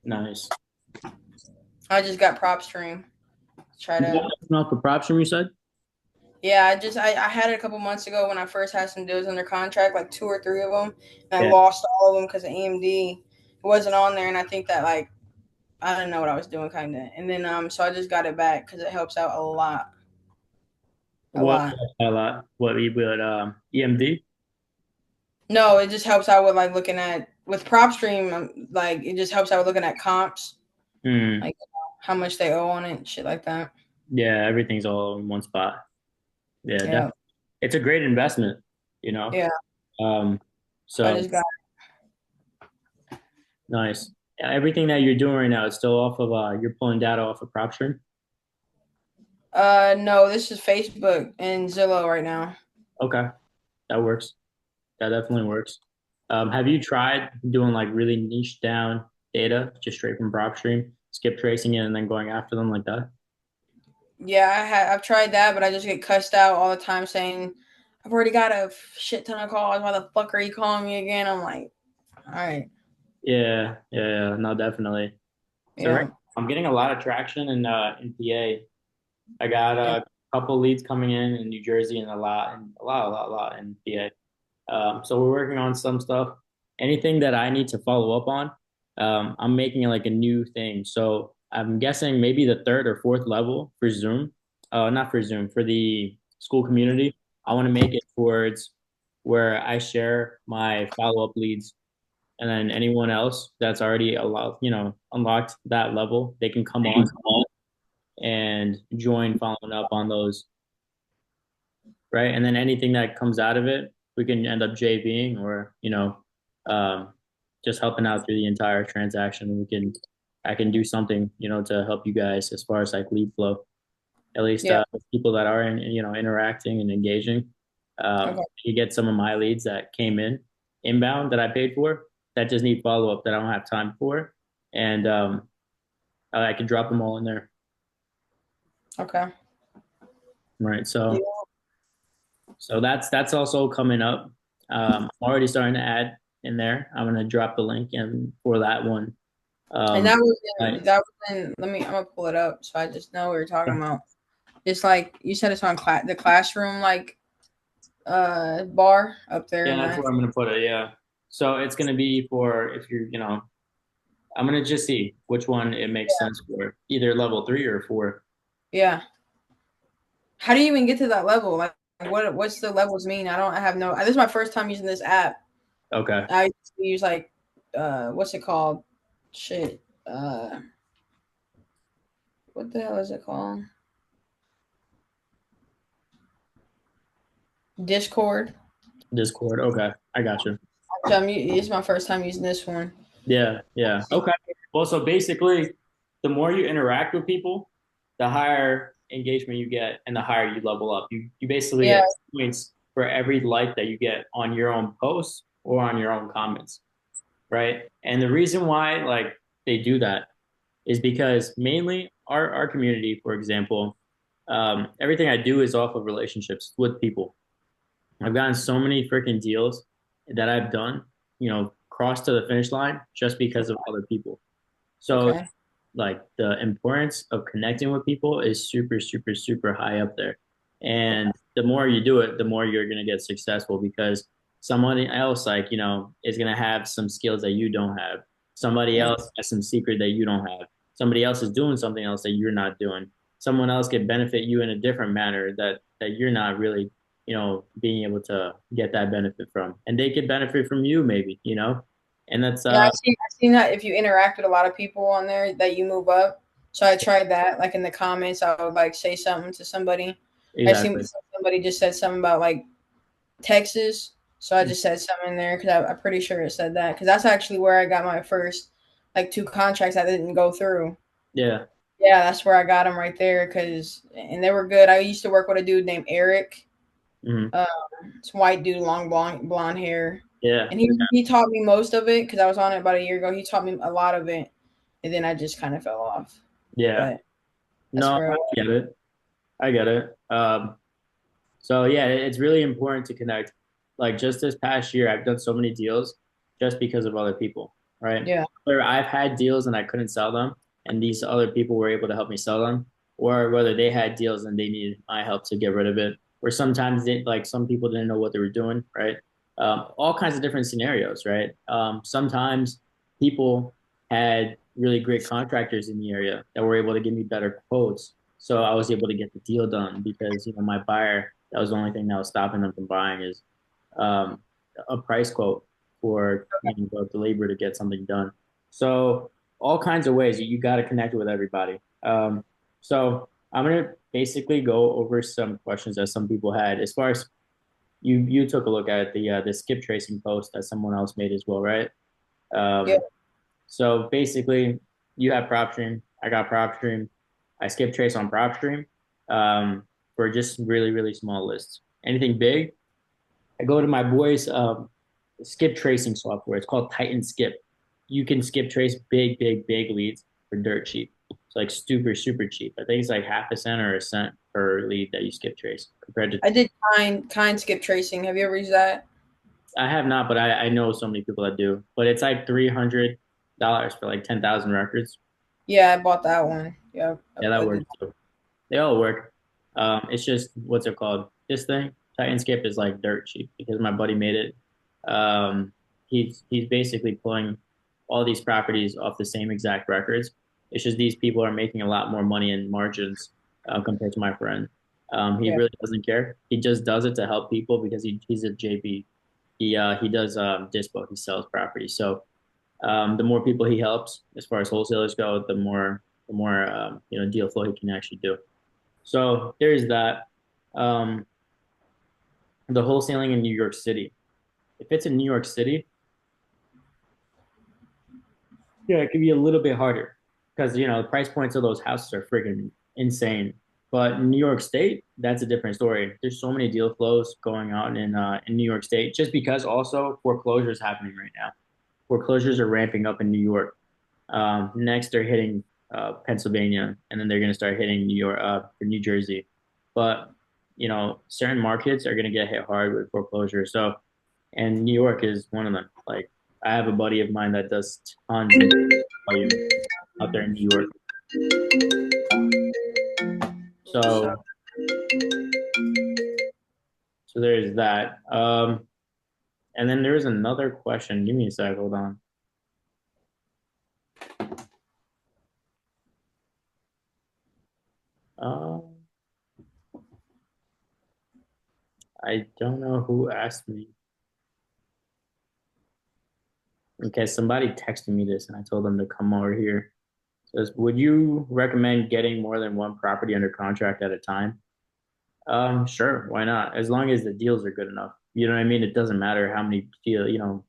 Nice. I just got PropStream. Try You got to. nothing off the prop stream, you said? Yeah, I had it a couple months ago when I first had some deals under contract, like two or three of them, and I Yeah. lost all of them because of AMD. It wasn't on there, and I think that like I didn't know what I was doing, kind of. And then so I just got it back because it helps out a lot, a What lot. a lot? What we would EMD? No, it just helps out with like looking at with PropStream, like it just helps out with looking at comps, Hmm. like how much they owe on it, shit like that. Yeah, everything's all in one spot. Yeah, Yeah, definitely. It's a great investment, you know. yeah. Um, So I so just got. nice. Yeah, everything that you're doing right now is still off of you're pulling data off of PropStream. No, this is Facebook and Zillow right now. Okay, that works. That definitely works. Have you tried doing like really niche down data just straight from PropStream, skip tracing it and then going after them like that? Yeah, I've tried that, but I just get cussed out all the time saying I've already got a shit ton of calls. Why the fuck are you calling me again? I'm like, all right, Yeah, yeah, yeah, no, definitely. So right, yeah, I'm getting a lot of traction in PA. I got yeah. a couple leads coming in New Jersey and a lot in PA. So we're working on some stuff. Anything that I need to follow up on, I'm making it like a new thing. So I'm guessing maybe the third or fourth level for Zoom, not for Zoom, for the school community. I want to make it towards where I share my follow-up leads, and then anyone else that's already allowed, unlocked that level, they can come on and join following up on those, right? And then anything that comes out of it, we can end up JVing or, um, just helping out through the entire transaction. I can do something, to help you guys as far as like lead flow, at least Yeah. people that are interacting and engaging. Okay. You get some of my leads that came in inbound that I paid for that just need follow up that I don't have time for. And I can drop them all in there. Okay. Right. Yeah. So that's also coming up. I'm already starting to add in there. I'm gonna drop the link in for that one. And Um, that was I, in that was in. Let me. I'm gonna pull it up so I just know what you're talking about. It's like you said. It's on the classroom like bar up there yeah, in that's that. where I'm gonna put it. Yeah. So it's gonna be for if you're, I'm gonna just see which one it makes sense for, either level 3 or 4. Yeah. How do you even get to that level? Like, what's the levels mean? I don't. I have no. This is my first time using this app. Okay. I used to use like what's it called? Shit. What the hell is it called? Discord. Discord. Okay, I got you. So it's my first time using this one. Yeah, yeah. Okay. Well, so basically, the more you interact with people, the higher engagement you get and the higher you level up. You basically Yeah. get points for every like that you get on your own posts or on your own comments, right? And the reason why like they do that is because mainly our community, for example, everything I do is off of relationships with people. I've gotten so many freaking deals that I've done, crossed to the finish line just because of other people. So, Okay. like, the importance of connecting with people is super, super, super high up there. Okay. And the more you do it, the more you're going to get successful because somebody else, like, is going to have some skills that you don't have. Somebody Yeah. else has some secret that you don't have. Somebody else is doing something else that you're not doing. Someone else could benefit you in a different manner that you're not really, being able to get that benefit from. And they could benefit from you maybe. And that's Yeah, I've seen that if you interact with a lot of people on there that you move up. So I tried that. Like in the comments, I would like say something to somebody. I seen exactly. somebody just said something about like Texas. So I just said something in there because I'm pretty sure it said that because that's actually where I got my first like two contracts that didn't go through. Yeah. Yeah, that's where I got them right there because and they were good. I used to work with a dude named Eric. Mhm. Um, it's a white dude, long blonde hair, Yeah. and he taught me most of it because I was on it about a year ago. He taught me a lot of it, and then I just kind of fell off. Yeah. But that's No, where I it was. get it. I get it. So yeah, it's really important to connect. Like just this past year, I've done so many deals just because of other people. right? Yeah. Where I've had deals and I couldn't sell them, and these other people were able to help me sell them, or whether they had deals and they needed my help to get rid of it, or sometimes they like some people didn't know what they were doing, right? All kinds of different scenarios, right? Sometimes people had really great contractors in the area that were able to give me better quotes, so I was able to get the deal done because my buyer, that was the only thing that was stopping them from buying is um, a price quote for the labor to get something done. So all kinds of ways you got to connect with everybody. So I'm gonna basically go over some questions that some people had. As far as you took a look at the skip tracing post that someone else made as well, right? Yeah. So basically, you have PropStream, I got PropStream, I skip trace on PropStream for just really really small lists. Anything big, I go to my boys' skip tracing software. It's called Titan Skip. You can skip trace big, big, big leads for dirt cheap. It's like super, super cheap. I think it's like half a cent or a cent per lead that you skip trace compared to. I did kind skip tracing. Have you ever used that? I have not, but I know so many people that do. But it's like $300 for like 10,000 records. Yeah, I bought that one. Yeah, Yeah, that I works did. too. They all work. It's just what's it called? This thing, Titan Skip, is like dirt cheap because my buddy made it. He's basically pulling all these properties off the same exact records. It's just these people are making a lot more money in margins compared to my friend. He Yeah. really doesn't care. He just does it to help people because he's a JB. He does dispo. He sells property. So the more people he helps, as far as wholesalers go, the more deal flow he can actually do. So there's that. Um, the wholesaling in New York City. If it's in New York City, yeah, it could be a little bit harder because the price points of those houses are freaking insane. But in New York State, that's a different story. There's so many deal flows going on in New York State, just because also foreclosures happening right now. Foreclosures are ramping up in New York. Next, they're hitting Pennsylvania, and then they're going to start hitting New York, for New Jersey. But certain markets are going to get hit hard with foreclosure. So, and New York is one of them. Like, I have a buddy of mine that does tons of volume out there in New York. So So, so there's that. And then there's another question. Give me a sec. Hold on. Um, I don't know who asked me. Okay, somebody texted me this, and I told them to come over here. Says, would you recommend getting more than one property under contract at a time? Sure, why not? As long as the deals are good enough. You know what I mean? It doesn't matter how many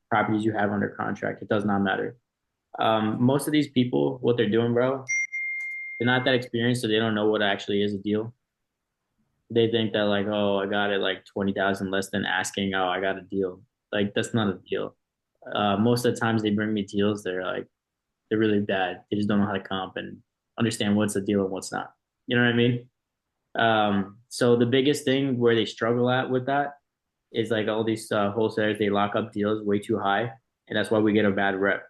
properties you have under contract. It does not matter. Most of these people, what they're doing, bro, they're not that experienced, so they don't know what actually is a deal. They think that like, oh, I got it like 20,000 less than asking. Oh, I got a deal. Like that's not a deal. Most of the times they bring me deals, they're really bad. They just don't know how to comp and understand what's a deal and what's not. You know what I mean? So the biggest thing where they struggle at with that is like all these wholesalers, they lock up deals way too high, and that's why we get a bad rep.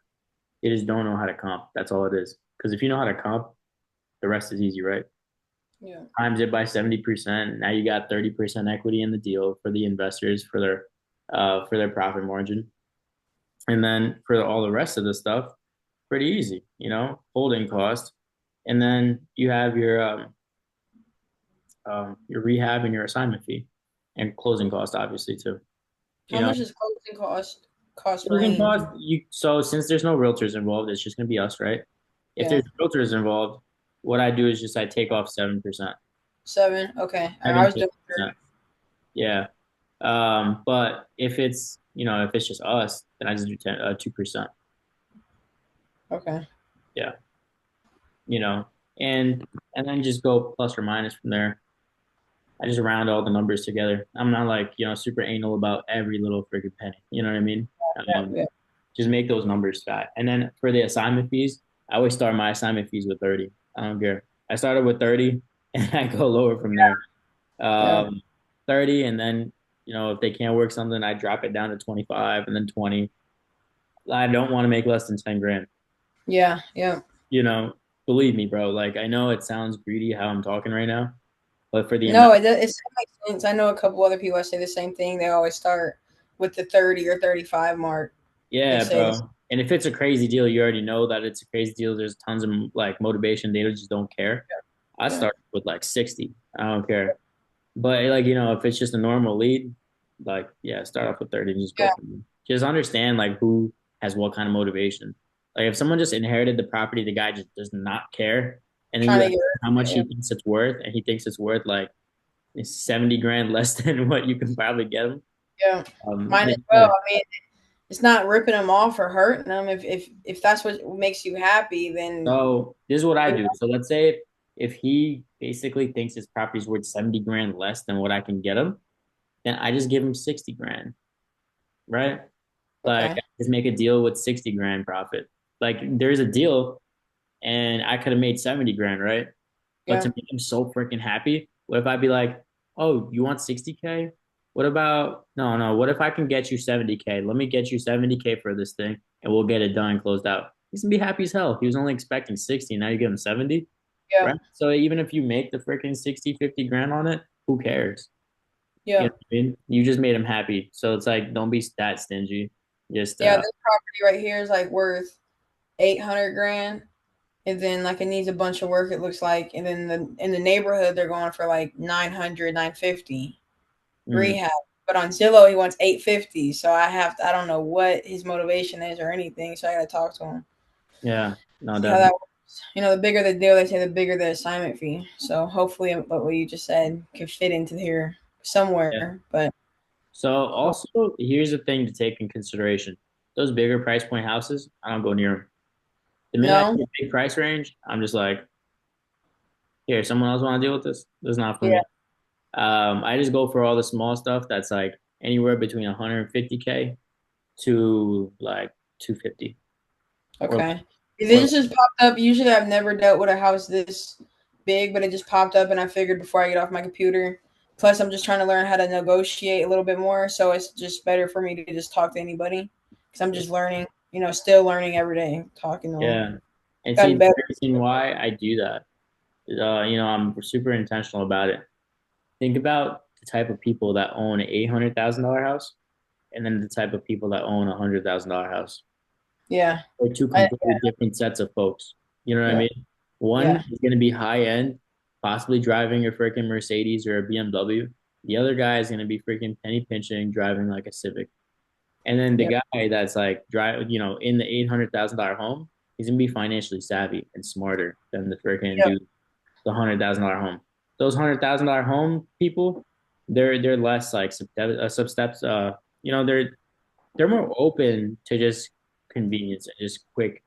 They just don't know how to comp. That's all it is. Because if you know how to comp, the rest is easy, right? yeah. Times it by 70%. Now you got 30% equity in the deal for the investors for their profit margin. And then for all the rest of the stuff, pretty easy, holding cost. And then you have your rehab and your assignment fee and closing cost, obviously, too. You How know, much does closing cost closing range? cost, so since there's no realtors involved, it's just going to be us, right? If Yeah. there's realtors involved, what I do is just I take off 7%. 7. Okay. I 7 was to doing 8%. Yeah. But if it's just us, then I just do 2%. okay. Yeah. You know, and then just go plus or minus from there. I just round all the numbers together. I'm not like, super anal about every little freaking penny. You know what I mean? Yeah, Um, yeah. just make those numbers fat. And then for the assignment fees, I always start my assignment fees with 30. I don't care. I started with 30 and I go lower from there. Yeah. Um, 30, and then, if they can't work something, I drop it down to 25 and then 20. I don't want to make less than 10 grand. Yeah, yeah. You know, believe me, bro. Like I know it sounds greedy how I'm talking right now, but for the No, amount, it still makes sense. I know a couple other people that say the same thing. They always start with the 30 or 35 mark. They yeah, say this. bro. And if it's a crazy deal, you already know that it's a crazy deal. There's tons of like motivation. They just don't care. I Yeah, start with like 60. I don't care. But like, if it's just a normal lead, like, yeah, start off with 30 and just go yeah. from there. Just understand like who has what kind of motivation. Like if someone just inherited the property, the guy just does not care. And then you Trying to ask get him how much rid he of it. thinks it's worth, and he thinks it's worth like 70 grand less than what you can probably get him. Yeah, mine Then, as well. I mean, it's not ripping them off or hurting them. If that's what makes you happy, then so this is what I you do. know, So let's say if he basically thinks his property's worth 70 grand less than what I can get him, then I just give him 60 grand, right? Like okay. just make a deal with 60 grand profit. Like there's a deal and I could have made 70 grand, right? But to Yeah, make him so freaking happy, what if I be like, oh, you want 60K? What about no, no, what if I can get you 70K? Let me get you 70K for this thing and we'll get it done and closed out. He's gonna be happy as hell. He was only expecting 60, now you give him 70, yeah, right? So even if you make the freaking 60, 50 grand on it, who cares? You know yeah, what I mean? You just made him happy. So it's like don't be that stingy. Just yeah. This property right here is like worth 800 grand, and then like it needs a bunch of work. It looks like, and then in the neighborhood they're going for like 900, 950 mm, rehab. But on Zillow he wants 850. So I don't know what his motivation is or anything. So I gotta talk to him. yeah, no, See how that definitely. works. The bigger the deal, they say the bigger the assignment fee. So hopefully, what you just said can fit into here Yeah. somewhere. But So hope, also here's the thing to take in consideration. Those bigger price point houses, I don't go near them. The minute I no, see a big price range, I'm just like, here, someone else want to deal with this? This is not for yeah, me. I just go for all the small stuff that's like anywhere between 150K to like 250 or okay. or This just popped up. Usually, I've never dealt with a house this big, but it just popped up, and I figured before I get off my computer. Plus, I'm just trying to learn how to negotiate a little bit more, so it's just better for me to just talk to anybody because I'm just learning. Still learning every day, talking to them. yeah. And see, Gotten the better. reason why I do that, I'm super intentional about it. Think about the type of people that own an $800,000 house and then the type of people that own $100,000 house. Yeah, They're two I, completely different sets of folks. You know what I yeah, mean? One yeah, is going to be high end, possibly driving a freaking Mercedes or a BMW. The other guy is going to be freaking penny pinching, driving like a Civic. And then the yeah, guy that's like in the $800,000 home, he's gonna be financially savvy and smarter than the freaking yeah. dude, the $100,000 home. Those $100,000 home people, they're less like substeps. They're more open to just convenience and just quick,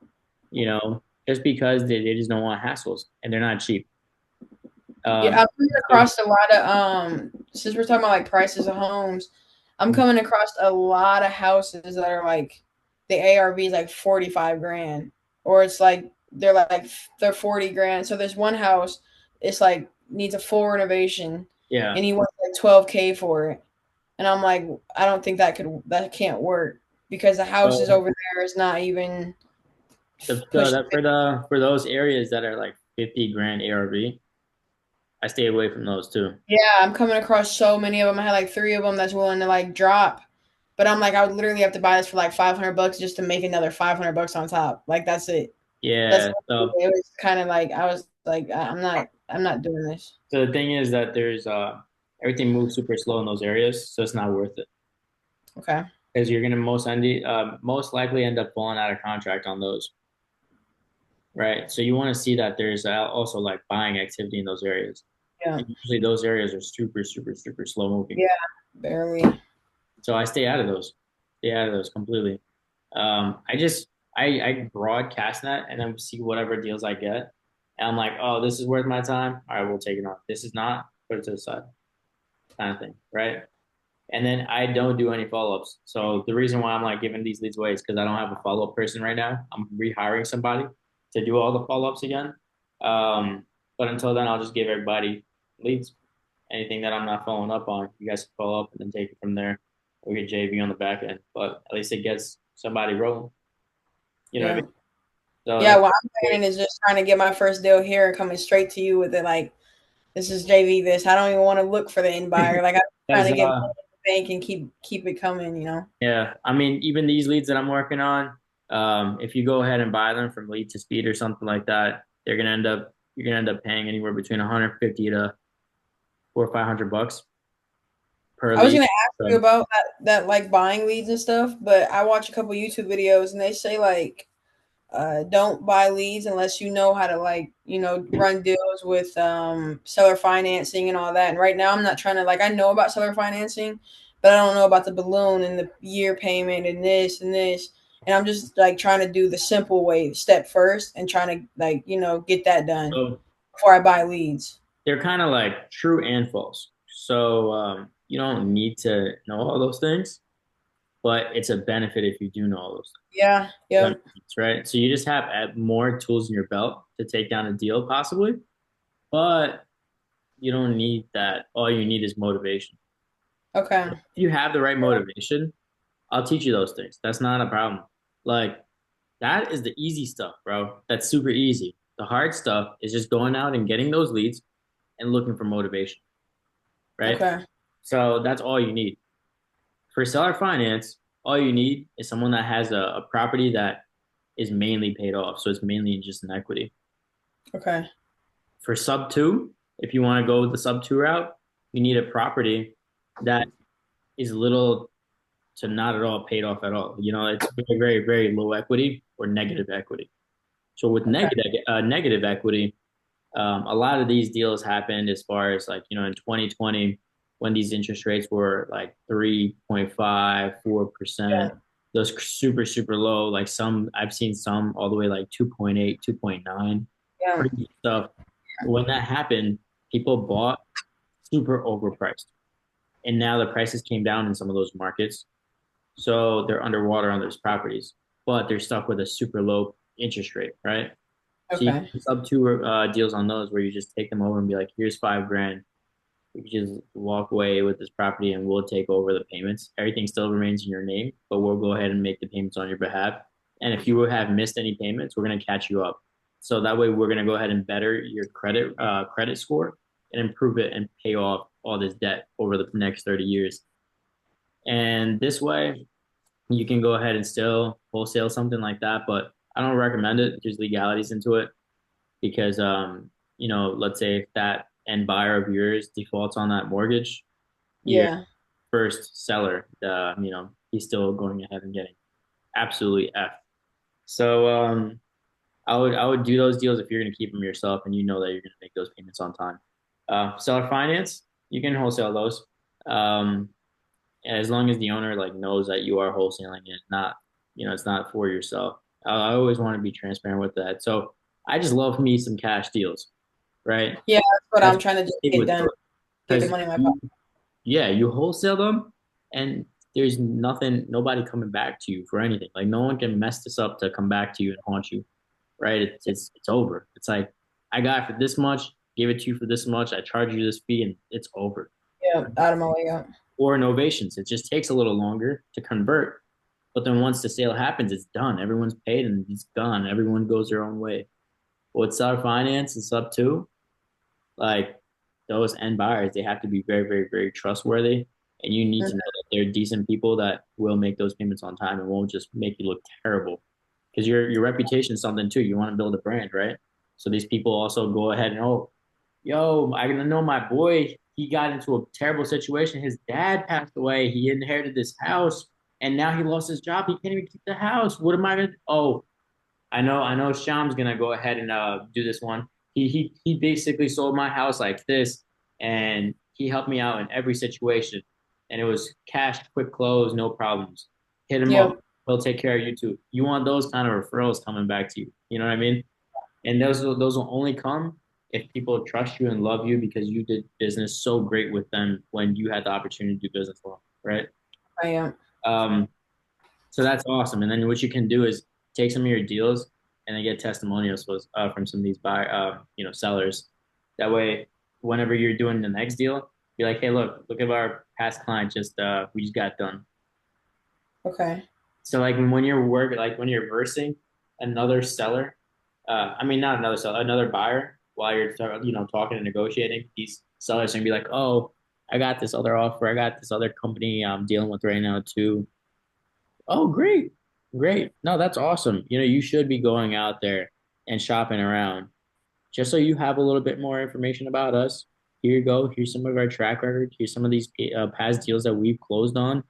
just because they just don't want hassles and they're not cheap. Yeah, Um, I'm coming so, across a lot of since we're talking about like prices of homes, I'm coming across a lot of houses that are like the ARV is like 45 grand. Or it's like they're 40 grand. So there's one house, it's like needs a full renovation yeah. and he wants like 12K for it. And I'm like, I don't think that can't work because the houses So over there is not even pushing for those areas that are like 50 grand ARV, I stay away from those too. Yeah, I'm coming across so many of them. I had like three of them that's willing to like drop, but I'm like, I would literally have to buy this for like 500 bucks just to make another 500 bucks on top. Like that's it. That's Yeah. it was kind of like I was like, I'm not doing this. So the thing is that there's everything moves super slow in those areas, so it's not worth it Okay. because you're gonna most likely end up falling out of contract on those, right? So you want to see that there's also like buying activity in those areas, Yeah. and usually those areas are super, super, super slow moving. Yeah. Barely. So I stay out of those completely. I broadcast that and then see whatever deals I get, and I'm like, oh, this is worth my time. All right, we'll take it on. This is not, put it to the side, kind of thing, right? And then I don't do any follow-ups. So the reason why I'm like giving these leads away is because I don't have a follow-up person right now. I'm rehiring somebody to do all the follow-ups again. Um, but until then, I'll just give everybody leads. Anything that I'm not following up on, you guys can follow up and then take it from there. We get JV on the back end, but at least it gets somebody rolling. You know what I Yeah. mean? So Yeah, that's what I'm great. planning is just trying to get my first deal here and coming straight to you with it. Like, this is JV. This I don't even want to look for the end buyer. Like, I'm trying That's to get money in the bank and keep it coming. yeah. I mean, even these leads that I'm working on, if you go ahead and buy them from Lead to Speed or something like that, they're gonna end up you're gonna end up paying anywhere between 150 to four or 500 bucks per I was lead. gonna ask you So, about that like buying leads and stuff, but I watch a couple YouTube videos and they say like don't buy leads unless you know how to like run deals with seller financing and all that. And right now I'm not trying to like I know about seller financing, but I don't know about the balloon and the year payment and this and this. And I'm just like trying to do the simple way step first and trying to like get that done so before I buy leads. they're kind of like true and false. So you don't need to know all those things, but it's a benefit if you do know all those Yeah, things. yeah. That makes sense, right? So you just have more tools in your belt to take down a deal, possibly, but you don't need that. All you need is motivation. Okay. If you have the right motivation, I'll teach you those things. That's not a problem. Like that is the easy stuff, bro. That's super easy. The hard stuff is just going out and getting those leads and looking for motivation, right? Okay. So that's all you need. For seller finance, all you need is someone that has a property that is mainly paid off. So it's mainly just an equity. Okay. For sub two, if you want to go with the sub two route, you need a property that is little to not at all paid off at all. You know, it's very, very, very low equity or negative equity. So with Okay. negative equity, a lot of these deals happened as far as like, in 2020 when these interest rates were like 3.5, 4%. Yeah. Those super, super low. Like some, I've seen some all the way like 2.8, 2.9, Yeah. crazy stuff. When that happened, people bought super overpriced. And now the prices came down in some of those markets. So they're underwater on those properties, but they're stuck with a super low interest rate, right? So you Okay. can sub two deals on those where you just take them over and be like, here's 5 grand. You can just walk away with this property and we'll take over the payments. Everything still remains in your name, but we'll go ahead and make the payments on your behalf. And if you have missed any payments, we're going to catch you up. So that way we're going to go ahead and better your credit score and improve it and pay off all this debt over the next 30 years. And this way you can go ahead and still wholesale something like that, but I don't recommend it. There's legalities into it because let's say if that end buyer of yours defaults on that mortgage, your Yeah. first seller, he's still going ahead and getting absolutely F. So I would do those deals if you're going to keep them yourself and you know that you're going to make those payments on time. Seller finance, you can wholesale those. Um, as long as the owner like knows that you are wholesaling it, not it's not for yourself. I always want to be transparent with that. So I just love me some cash deals, right? Yeah, that's what That's I'm trying to just big get with done. those Get the because money in my pocket. yeah, you wholesale them and there's nobody coming back to you for anything. Like no one can mess this up to come back to you and haunt you, right? It's over. It's like I got it for this much, give it to you for this much, I charge you this fee, and it's over. Yeah, out of my way. Yeah. Or novations, it just takes a little longer to convert, but then once the sale happens, it's done. Everyone's paid and it's gone. Everyone goes their own way. With seller finance and sub two, like those end buyers, they have to be very, very, very trustworthy. And you need to know Mhm. that they're decent people that will make those payments on time and won't just make you look terrible. Because your reputation is something too. You want to build a brand, right? So these people also go ahead and yo, I know my boy, he got into a terrible situation. His dad passed away. He inherited this house and now he lost his job. He can't even keep the house. What am I gonna? Oh, I know Sham's gonna go ahead and do this one. He basically sold my house like this, and he helped me out in every situation. And it was cash, quick close, no problems. Hit him Yeah. up. He'll take care of you too. You want those kind of referrals coming back to you. You know what I mean? And those will only come if people trust you and love you because you did business so great with them when you had the opportunity to do business with them, right? I am. Um, so that's awesome. And then what you can do is take some of your deals and then get testimonials from some of these sellers. That way, whenever you're doing the next deal, be like, hey, look at our past client. We just got done. Okay. So like when you're versing, another seller, I mean not another seller, another buyer while you're talking and negotiating, these sellers are gonna be like, oh, I got this other offer, I got this other company I'm dealing with right now too. Oh, great. Great. No, that's awesome. You should be going out there and shopping around just so you have a little bit more information about us. Here you go. Here's some of our track record. Here's some of these past deals that we've closed on.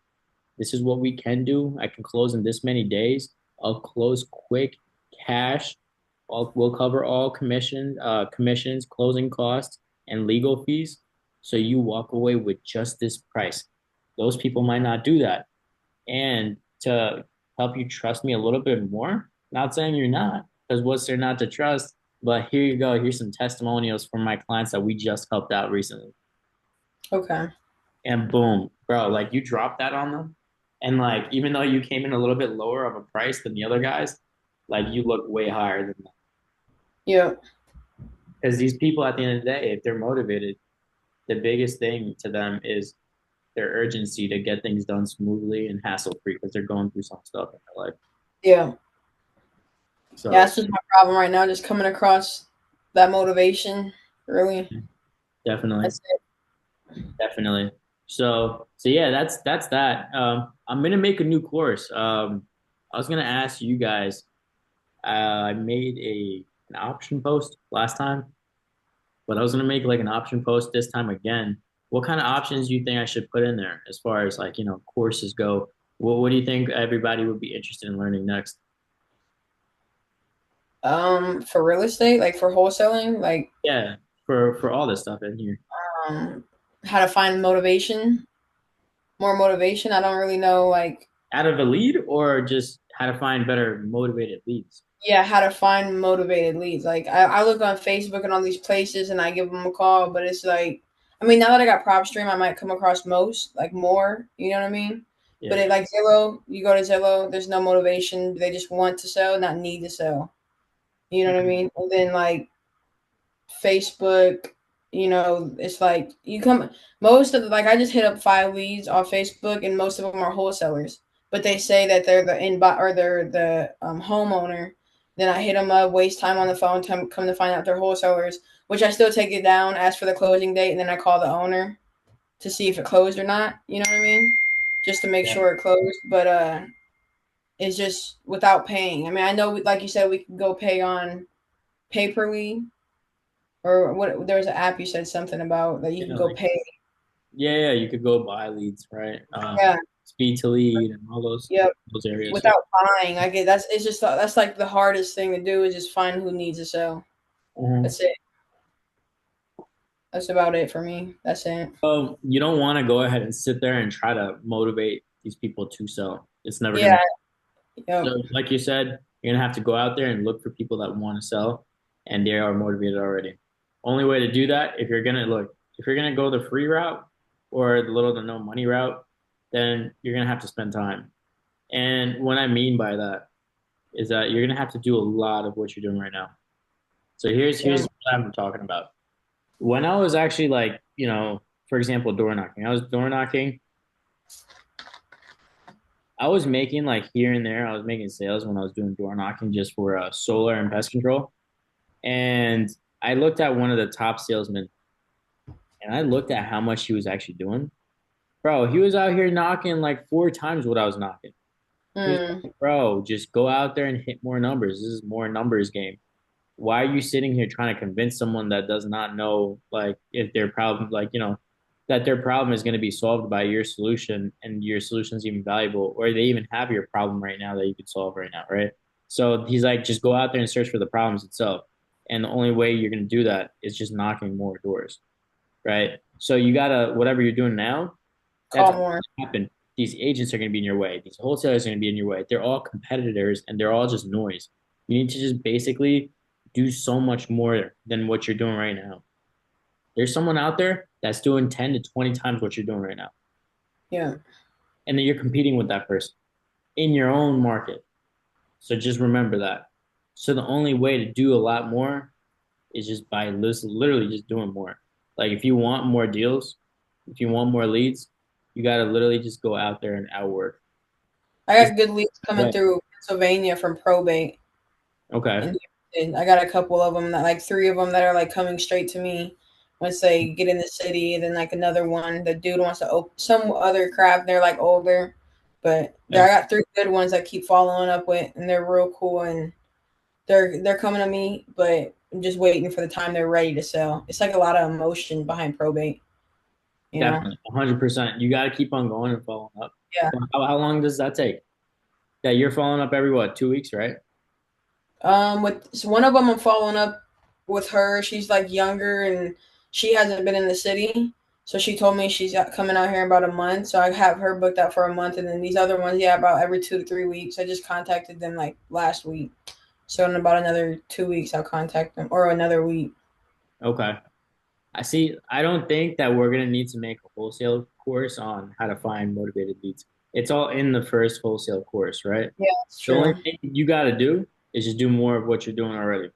This is what we can do. I can close in this many days. I'll close quick, cash. We'll cover all commissions, closing costs, and legal fees. So you walk away with just this price. Those people might not do that. And to help you trust me a little bit more, not saying you're not, because what's there not to trust? But here you go. Here's some testimonials from my clients that we just helped out recently. Okay. And boom, bro, like you dropped that on them. And like, even though you came in a little bit lower of a price than the other guys, like you look way higher than them. Yeah. Because these people at the end of the day, if they're motivated, the biggest thing to them is their urgency to get things done smoothly and hassle free because they're going through some stuff in their life. Yeah. Yeah, So that's just my problem right now. Just coming across that motivation. Really. definitely, That's it. definitely. So yeah, that's that. I'm gonna make a new course. I was gonna ask you guys. I made an option post last time, but I was gonna make like an option post this time again. What kind of options do you think I should put in there as far as like, courses go? What do you think everybody would be interested in learning next? For real estate, like for wholesaling, like Yeah, for all this stuff in here. um, how to find motivation, more motivation. I don't really know, like, Out of a lead or just how to find better motivated leads? yeah, how to find motivated leads. Like, I look on Facebook and all these places and I give them a call, but it's like, I mean, now that I got PropStream, I might come across like more, you know what I mean? But Yeah. it, like Zillow, you go to Zillow, there's no motivation. They just want to sell, not need to sell. You know what I Mhm. mean? And then like Facebook, it's like you come most of the, like I just hit up 5 leads on Facebook and most of them are wholesalers, but they say that they're the inbot or they're the homeowner. Then I hit them up, waste time on the phone, come to find out they're wholesalers, which I still take it down, ask for the closing date, and then I call the owner to see if it closed or not. You know what I mean? Just to make Yeah. sure it closed, but it's just without paying. I mean, I know, like you said, we can go pay on pay per lead or what? There was an app you said something about that you can go Like, pay. yeah, you could go buy leads, right? Yeah, Speed to lead and all those yep. those areas. Yeah. Without buying, I get that's it's just that's like the hardest thing to do is just find who needs to sell. Mhm. That's it. That's about it for me. That's it. You don't want to go ahead and sit there and try to motivate these people to sell. It's never Yeah. gonna. Yep. So, like you said, you're gonna have to go out there and look for people that want to sell, and they are motivated already. Only way to do that, if you're gonna go the free route or the little to no money route, then you're gonna have to spend time. And what I mean by that is that you're gonna have to do a lot of what you're doing right now. So here's Yeah. what I'm talking about. When I was actually like, for example, door knocking. I was door knocking. I was making like here and there. I was making sales when I was doing door knocking just for solar and pest control. And I looked at one of the top salesmen, and I looked at how much he was actually doing. Bro, he was out here knocking like 4 times what I was knocking. He was Mm. like, bro, just go out there and hit more numbers. This is more numbers game. Why are you sitting here trying to convince someone that does not know, like, if their problem, like, that their problem is going to be solved by your solution and your solution is even valuable, or they even have your problem right now that you could solve right now, right? So he's like, just go out there and search for the problems itself. And the only way you're going to do that is just knocking more doors, right? So you gotta, whatever you're doing now, that's Call more. happen. These agents are going to be in your way. These wholesalers are going to be in your way. They're all competitors and they're all just noise. You need to just basically do so much more than what you're doing right now. There's someone out there that's doing 10 to 20 times what you're doing right now. Yeah. And then you're competing with that person in your own market. So just remember that. So the only way to do a lot more is just by literally just doing more. Like if you want more deals, if you want more leads, you got to literally just go out there and outwork. I It's got good leads coming way. through Pennsylvania from probate. Okay. And I got a couple of them that like three of them that are like coming straight to me once they get in the city. And then like another one, the dude wants to open some other craft. They're like older, but there Yeah. I got three good ones I keep following up with, and they're real cool. And they're coming to me, but I'm just waiting for the time they're ready to sell. It's like a lot of emotion behind probate, you know. Definitely. 100%. You got to keep on going and following up. Yeah. So how long does that take? Yeah, you're following up every what, 2 weeks, right? With so one of them, I'm following up with her. She's like younger and she hasn't been in the city, so she told me she's coming out here in about a month. So I have her booked out for a month, and then these other ones, yeah, about every 2 to 3 weeks. I just contacted them like last week, so in about another 2 weeks, I'll contact them, or another week. Okay. I see. I don't think that we're gonna need to make a wholesale course on how to find motivated leads. It's all in the first wholesale course, right? Yeah, it's The only true. thing you got to do is just do more of what you're doing already.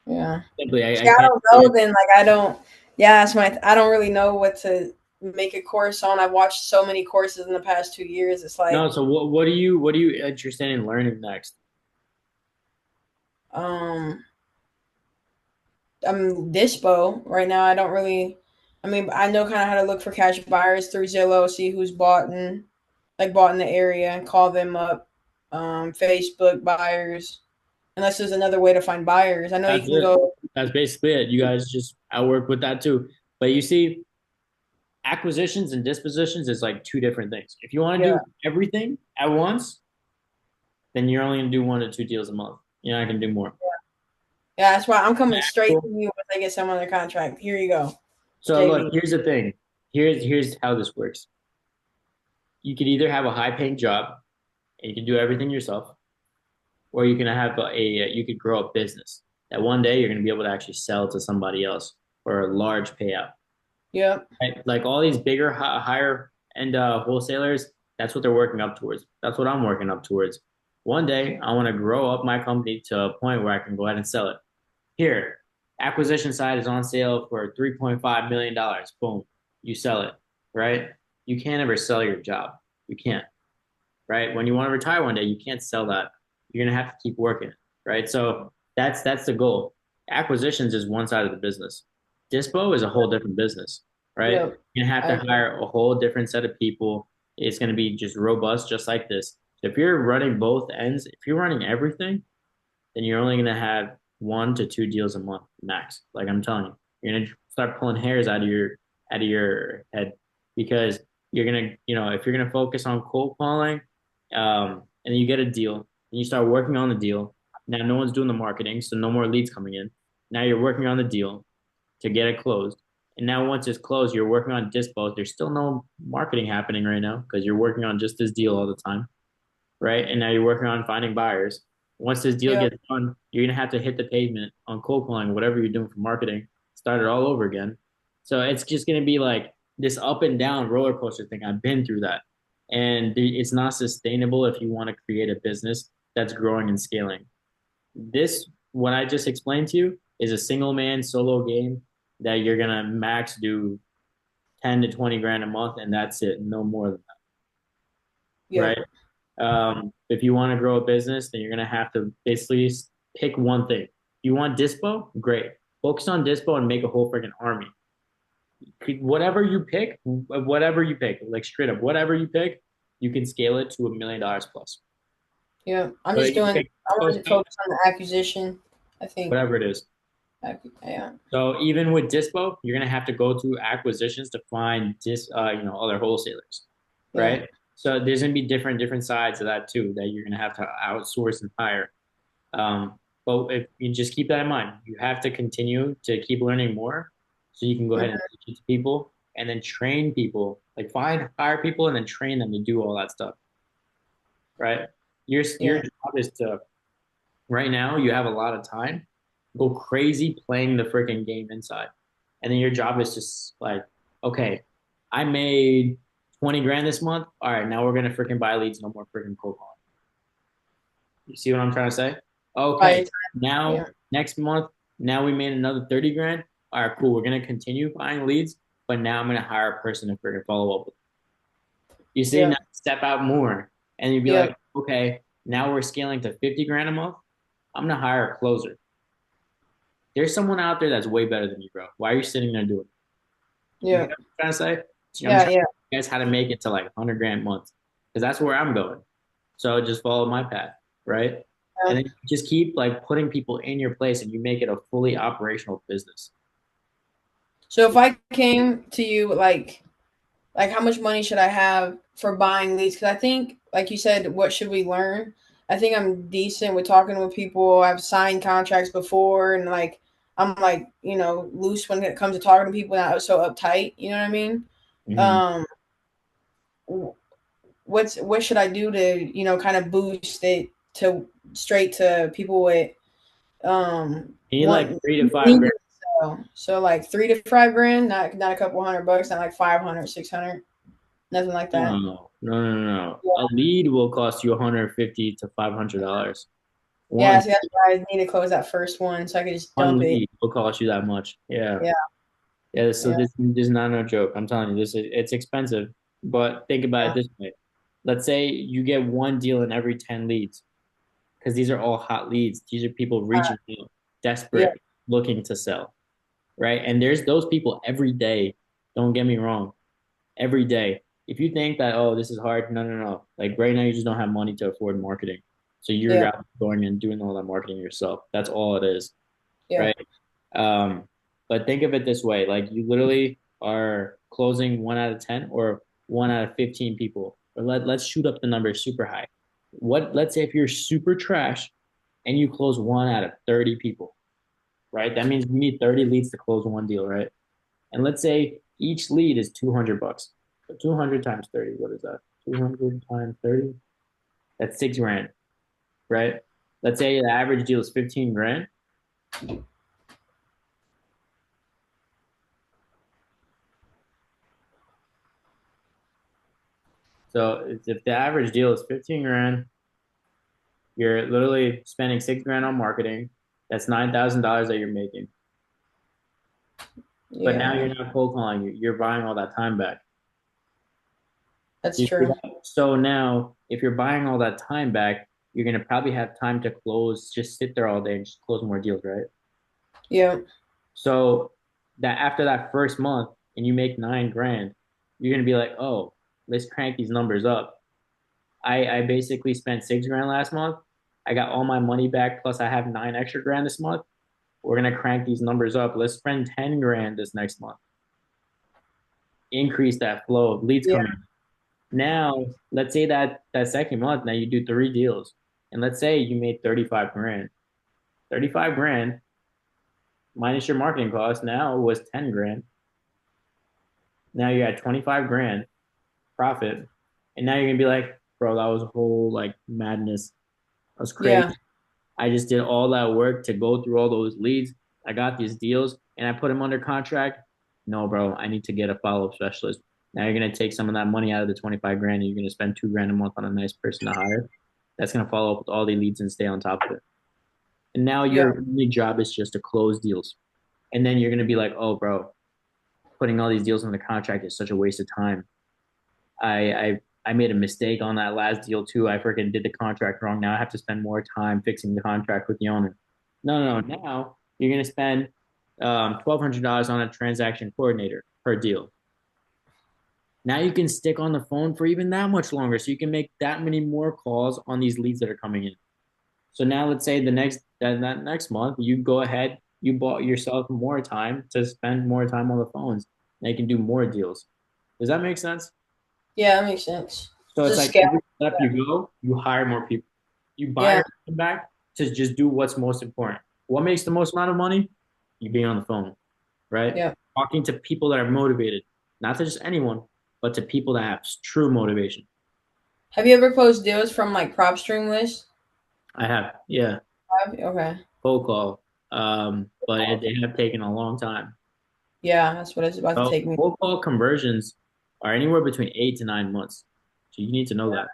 Yeah. Simply, See, I I can't. don't know. Then like I don't. Yeah, that's my. I don't really know what to make a course on. I've watched so many courses in the past 2 years. It's No. like So what are you interested in learning next? um I'm Dispo right now. I don't really. I mean, I know kind of how to look for cash buyers through Zillow, see who's bought in the area, and call them up. Facebook buyers, unless there's another way to find buyers. I know you That's can it. go. That's basically it. You guys just outwork with that too. But you see, acquisitions and dispositions is like two different things. If you want to Yeah, do everything at once, then you're only gonna do 1 to 2 deals a month. You're not gonna do more. yeah. That's why I'm coming straight to Cool. you once I get some other contract. Here you go, So look, JV. here's the thing. Here's how this works. You could either have a high paying job and you can do everything yourself, or you can have you could grow a business that one day you're gonna be able to actually sell to somebody else for a large payout. Yep. Right? Like all these bigger, higher end wholesalers, that's what they're working up towards. That's what I'm working up towards. One day, I want to grow up my company to a point where I can go ahead and sell it. Here, acquisition side is on sale for $3.5 million. Boom, you sell it, right? You can't ever sell your job. You can't, right? When you want to retire one day, you can't sell that. You're gonna have to keep working, right? So that's the goal. Acquisitions is one side of the business. Dispo is a whole different business, right? Yep. You're gonna have I to agree. hire a whole different set of people. It's gonna be just robust, just like this. So if you're running both ends, if you're running everything, then you're only gonna have 1 to 2 deals a month max. Like I'm telling you, you're gonna start pulling hairs out of your head because you're gonna, if you're gonna focus on cold calling, and then you get a deal, and you start working on the deal. Now no one's doing the marketing, so no more leads coming in. Now you're working on the deal to get it closed. And now once it's closed, you're working on dispos. There's still no marketing happening right now because you're working on just this deal all the time, right? And now you're working on finding buyers. Once this deal Yep. gets done, you're gonna have to hit the pavement on cold calling, whatever you're doing for marketing, start it all over again. So it's just gonna be like this up and down roller coaster thing. I've been through that, and it's not sustainable if you want to create a business that's growing and scaling. This, what I just explained to you, is a single man solo game that you're gonna max do 10 to 20 grand a month, and that's it, no more than that, right? Yep. If you want to grow a business, then you're going to have to basically pick one thing. You want Dispo? Great. Focus on Dispo and make a whole freaking army. Whatever you pick, like straight up, whatever you pick, you can scale it to $1 million plus. Yep. I'm So just you doing. pick I Dispo want to stuff, focus on the acquisition. I think. whatever it is. Yeah. So even with Dispo, you're gonna have to go to acquisitions to find other wholesalers, Yeah. right? So there's gonna be different sides of that too that you're gonna have to outsource and hire. But if you just keep that in mind, you have to continue to keep learning more so you can go ahead and Mhm. teach it to people and then train people, like hire people and then train them to do all that stuff, right? Your Yeah. job is to, right now, you have a lot of time, go crazy playing the freaking game inside. And then your job is just like, okay, I made 20 grand this month. All right, now we're gonna freaking buy leads, no more freaking cold calling. You see what I'm trying to say? Okay, Right. Yeah. now next month, now we made another 30 grand. All right, cool. We're gonna continue buying leads, but now I'm gonna hire a person to freaking follow up with. You see, now Yeah. step out more, and you'd be Yeah. like, okay, now we're scaling to 50 grand a month. I'm gonna hire a closer. There's someone out there that's way better than you, bro. Why are you sitting there doing it? You get Yeah. what I'm trying to say? So I'm Yeah. trying to Yeah. teach you guys how to make it to like 100 grand a month because that's where I'm going. So just follow my path, right? And Yeah. then you just keep like putting people in your place and you make it a fully operational business. So if I came to you like how much money should I have for buying leads? Because I think, like you said, what should we learn? I think I'm decent with talking with people. I've signed contracts before, and like I'm like loose when it comes to talking to people. Not so uptight. You know what I mean? Mhm. Um, what should I do to kind of boost it to straight to people with You need like want 3 to 5 grand. needing to sell. So like 3 to 5 grand, not a couple $100, not like 500, 600, nothing like that. No. A lead will cost you 150 to $500. Yeah, One so that's why I need to close that first one so I can just one dump it. lead will cost you that much. Yeah. Yeah, Yeah, so yeah, this is not no joke. I'm telling you, this is it's expensive. But think about it yeah, this way. Let's say you get one deal in every 10 leads, because these are all hot leads. These are people reaching out, yeah, desperate, looking to sell, right? And there's those people every day. Don't get me wrong, every day. If you think that, oh, this is hard, no. Like right now, you just don't have money to afford marketing. So you're yeah, out going and doing all that marketing yourself. That's all it is, yeah, right? Um, but think of it this way, like you literally are closing 1 out of 10 or 1 out of 15 people. Or let's shoot up the number super high. Let's say if you're super trash and you close 1 out of 30 people, right? That means you need 30 leads to close one deal, right? And let's say each lead is $200. So 200 times 30, what is that? 200 times 30? That's 6 grand, right? Let's say the average deal is 15 grand. So if the average deal is 15 grand, you're literally spending 6 grand on marketing. That's $9,000 that you're making. But now yeah. you're not cold calling. You're buying all that time back. That's Do you see true. that? So now, if you're buying all that time back, you're gonna probably have time to close. Just sit there all day and just close more deals, right? Yeah, So that after that first month, and you make 9 grand, you're gonna be like, oh, let's crank these numbers up. I basically spent 6 grand last month. I got all my money back, plus I have 9 extra grand this month. We're gonna crank these numbers up. Let's spend 10 grand this next month. Increase that flow of leads yeah, coming in. Now, let's say that second month, now you do 3 deals. And let's say you made 35 grand. 35 grand minus your marketing cost now was 10 grand. Now you're at 25 grand profit. And now you're gonna be like, bro, that was a whole like madness. That was crazy. yeah, I just did all that work to go through all those leads. I got these deals and I put them under contract. No, bro, I need to get a follow up specialist. Now you're going to take some of that money out of the 25 grand and you're going to spend 2 grand a month on a nice person to hire. That's going to follow up with all the leads and stay on top of it. And now yeah, your only job is just to close deals. And then you're going to be like, oh, bro, putting all these deals on the contract is such a waste of time. I made a mistake on that last deal too. I freaking did the contract wrong. Now I have to spend more time fixing the contract with the owner. No. Now you're gonna spend $1,200 on a transaction coordinator per deal. Now you can stick on the phone for even that much longer, so you can make that many more calls on these leads that are coming in. So now let's say that next month you go ahead, you bought yourself more time to spend more time on the phones. Now you can do more deals. Does that make sense? yeah. That makes sense. So it's Just like scale. every step you go, you hire more people. You buy Yeah, your time back to just do what's most important. What makes the most amount of money? You being on the phone, right? yeah. Talking to people that are motivated, not to just anyone, but to people that have true motivation. Have you ever closed deals from like prop stream list? I have, yeah, Okay. cold call, but they have taken a long time. Yeah, that's what it's about to So take me. cold call conversions are anywhere between 8 to 9 months. So you need to know that.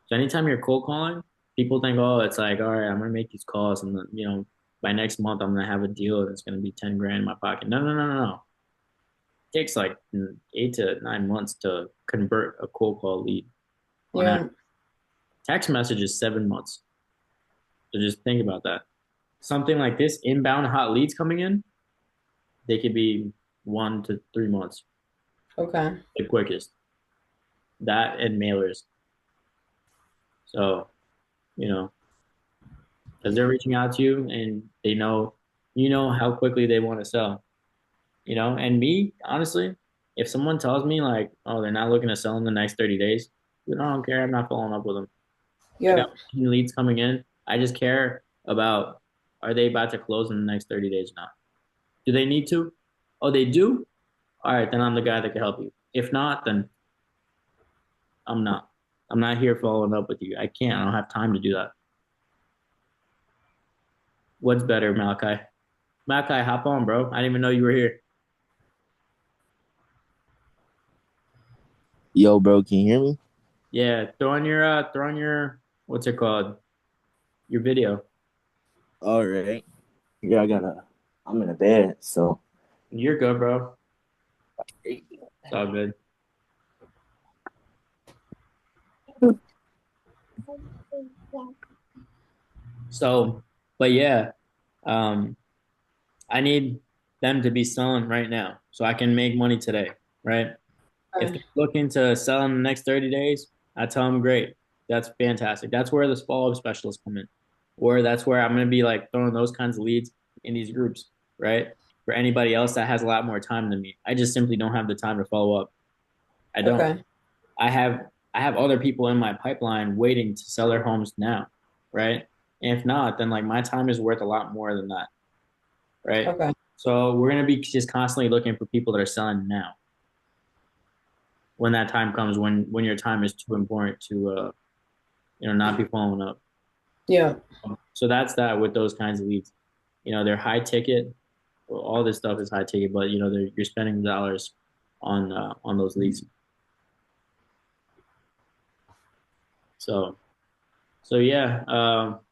So anytime you're cold calling, people think, oh, it's like, all right, I'm gonna make these calls, and then, by next month I'm gonna have a deal that's gonna be 10 grand in my pocket. No. It takes like 8 to 9 months to convert a cold call lead on that. Yeah. Text message is 7 months. So just think about that. Something like this, inbound hot leads coming in, they could be 1 to 3 months, Okay. the quickest. That and mailers. So, you know, because they're reaching out to you and they know, you know, how quickly they want to sell, you know. And me, honestly, if someone tells me like, oh, they're not looking to sell in the next 30 days, you know, I don't care. I'm not following up with them. I got Yep. leads coming in. I just care about, are they about to close in the next 30 days or not? Do they need to? Oh, they do? All right, then I'm the guy that can help you. If not, then I'm not. I'm not here following up with you. I can't. I don't have time to do that. What's better, Malachi? Malachi, hop on, bro. I didn't even know you were here. Yo, bro, can you hear me? Yeah, throw on your what's it called? Your video. All right. Yeah, I'm in a bed, so. You're good, bro. It's all good. So, but yeah, um, I need them to be selling right now so I can make money today, right? If they're looking to sell in the next 30 days, I tell them, great. That's fantastic. That's where the follow-up specialists come in. Or that's where I'm going to be like throwing those kinds of leads in these groups, right? For anybody else that has a lot more time than me. I just simply don't have the time to follow up. I don't. Okay. I have I have other people in my pipeline waiting to sell their homes now, right? And if not, then like my time is worth a lot more than that, right? Okay. So we're gonna be just constantly looking for people that are selling now when that time comes when your time is too important to not be following up. Yeah. So that's that with those kinds of leads. You know, they're high ticket. Well, all this stuff is high ticket, but you know, you're spending dollars on those leads. So yeah,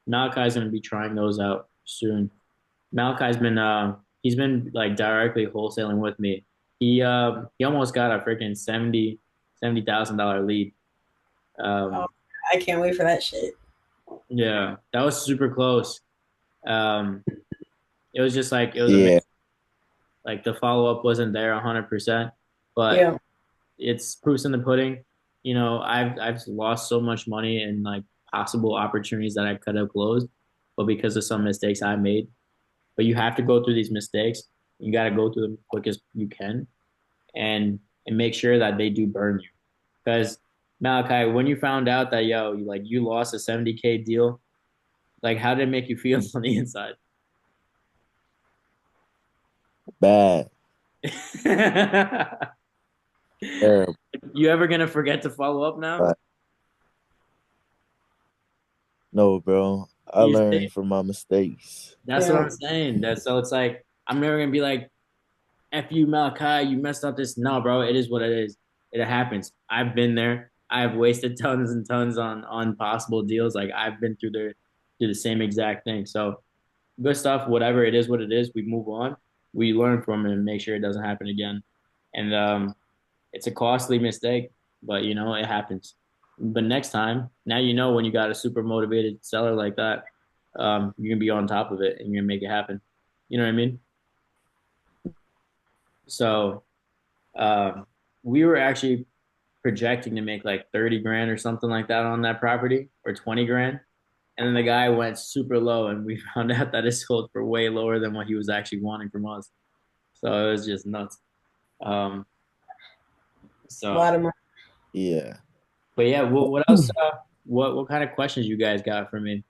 Malachi's gonna be trying those out soon. Malachi's been he's been like directly wholesaling with me. He almost got a freaking $70,000 lead. Oh, Um, I can't wait for that shit. yeah, that was super close. Um, it was just like it was amazing. Yeah, Like the follow up wasn't there 100%, but Yeah. it's proofs in the pudding. You know, I've lost so much money in like possible opportunities that I could have closed, but because of some mistakes I made. But you have to go through these mistakes. You got to go through them quick as you can, and make sure that they do burn you. Because Malachi, when you found out that you lost a 70K deal, like how did it make you feel on the inside? bad. Terrible. You ever gonna forget to follow up now? But no, bro. I You learned stay. from my mistakes. That's what Yeah. I'm saying. That's so it's like I'm never gonna be like, F you, Malachi, you messed up this. No, bro, it is what it is. It happens. I've been there. I've wasted tons and tons on possible deals. Like I've been through the same exact thing. So good stuff, whatever it is, what it is, we move on. We learn from it and make sure it doesn't happen again. And it's a costly mistake, but you know, it happens. But next time, now you know when you got a super motivated seller like that, you're gonna be on top of it and you're gonna make it happen. You know what I mean? So um, we were actually projecting to make like 30 grand or something like that on that property or 20 grand. And then the guy went super low and we found out that it sold for way lower than what he was actually wanting from us. So it was just nuts. Um, A so, lot of money. Yeah. but yeah, what else? What kind of questions you guys got for me?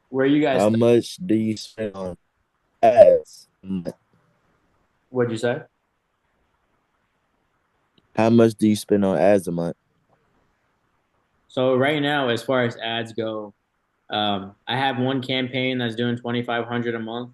Where you guys? How much do you spend on ads? What'd you say? How much do you spend on ads a month? So right now, as far as ads go, I have one campaign that's doing 2,500 a month,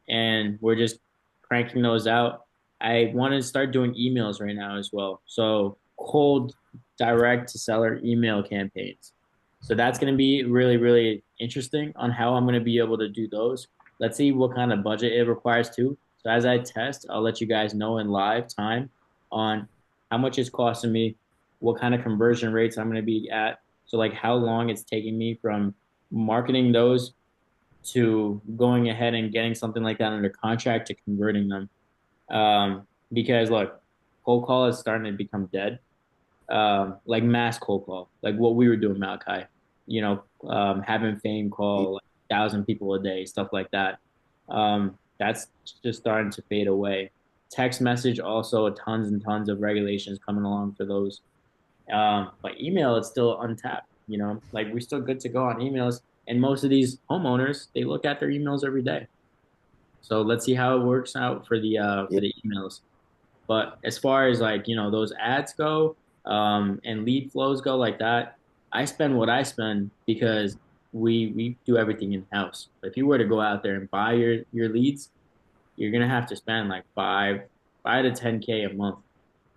and we're just cranking those out. I want to start doing emails right now as well. So cold direct to seller email campaigns. So that's going to be really, really interesting on how I'm going to be able to do those. Let's see what kind of budget it requires too. So as I test, I'll let you guys know in live time on how much it's costing me, what kind of conversion rates I'm going to be at. So like how long it's taking me from marketing those to going ahead and getting something like that under contract to converting them. Because look, cold call is starting to become dead. Like mass cold call, like what we were doing, Malachi. Having fame call like 1,000 people a day, stuff like that. That's just starting to fade away. Text message also tons and tons of regulations coming along for those. But email is still untapped. Like we're still good to go on emails. And most of these homeowners, they look at their emails every day. So let's see how it works out for Yeah, the emails. But as far as like, those ads go, and lead flows go like that, I spend what I spend because we do everything in house. If you were to go out there and buy your leads, you're gonna have to spend like five to 10K a month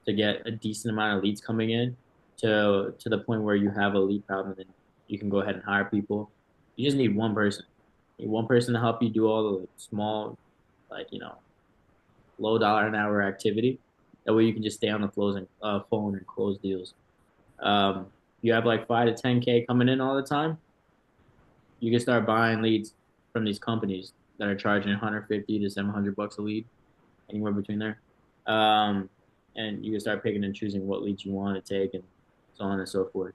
to get a decent amount of leads coming in to the point where you have a lead problem and you can go ahead and hire people. You just need one person. You need one person to help you do all the like, small, like, low dollar an hour activity. That way you can just stay on the phone and close deals. You have like 5 to 10K coming in all the time. You can start buying leads from these companies that are charging 150 to 700 bucks a lead, anywhere between there. Um, and you can start picking and choosing what leads you want to take and so on and so forth.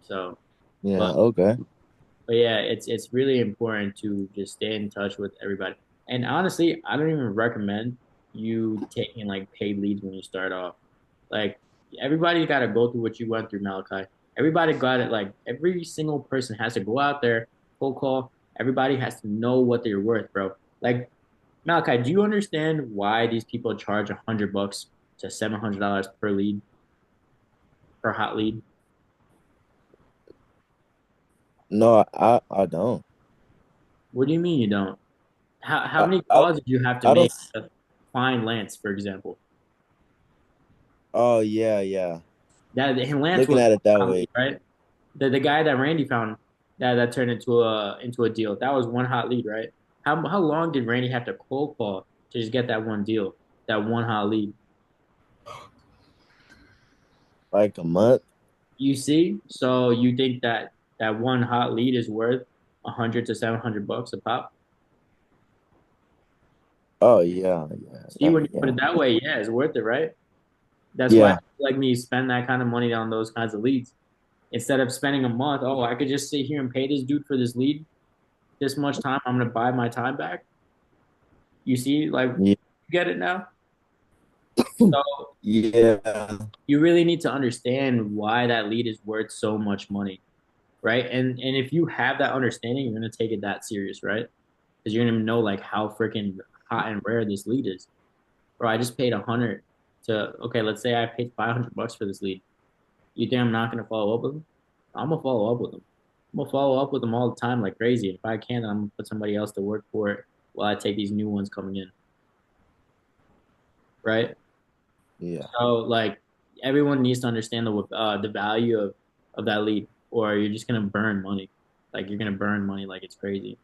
So, yeah, but okay. but yeah, it's really important to just stay in touch with everybody. And honestly, I don't even recommend you taking like paid leads when you start off. Like everybody got to go through what you went through, Malachi. Everybody got it. Like every single person has to go out there, cold call. Everybody has to know what they're worth, bro. Like Malachi, do you understand why these people charge $100 to $700 per lead, per hot lead? No, I don't. What do you mean you don't? How I, many I calls did you have to I don't. make to find Lance, for example? Oh yeah, yeah. That and Lance Looking was at it that one hot way. lead, right? The guy that Randy found that turned into a deal. That was one hot lead, right? How long did Randy have to cold call to just get that one deal, that one hot lead? Like a month. You see? So you think that that one hot lead is worth 100 to 700 bucks a pop? Oh yeah, yeah, See, when you put yeah, it that way, yeah, it's worth it, right? That's why yeah, people like me spend that kind of money on those kinds of leads. Instead of spending a month, oh, I could just sit here and pay this dude for this lead this much time. I'm gonna buy my time back. You see, like yeah, you get it now. So yeah, you really need to understand why that lead is worth so much money, right? And if you have that understanding, you're gonna take it that serious, right? Because you're gonna know like how freaking hot and rare this lead is. Bro, I just paid 100 to okay, let's say I paid 500 bucks for this lead. You think I'm not gonna follow up with them? I'm gonna follow up with them. I'm gonna follow up with them all the time like crazy. If I can, I'm gonna put somebody else to work for it while I take these new ones coming in, right? yeah, So like everyone needs to understand the value of that lead, or you're just gonna burn money. Like you're gonna burn money like it's crazy.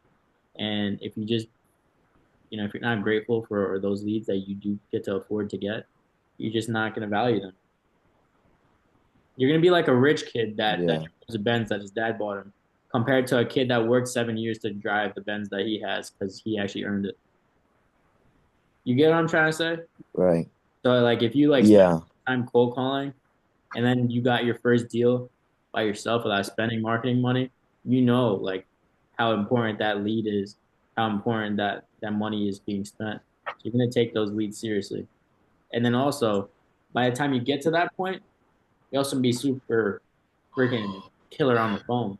And if you just if you're not grateful for those leads that you do get to afford to get, you're just not gonna value them. You're gonna be like a rich kid that yeah, drives a Benz that his dad bought him, compared to a kid that worked 7 years to drive the Benz that he has because he actually earned it. You get what I'm trying to say? right. So like if you like spend Yeah, time cold calling and then you got your first deal by yourself without spending marketing money, you know like how important that lead is, how important that money is being spent. So you're gonna take those leads seriously. And then also, by the time you get to that point, you also be super freaking killer on the phone,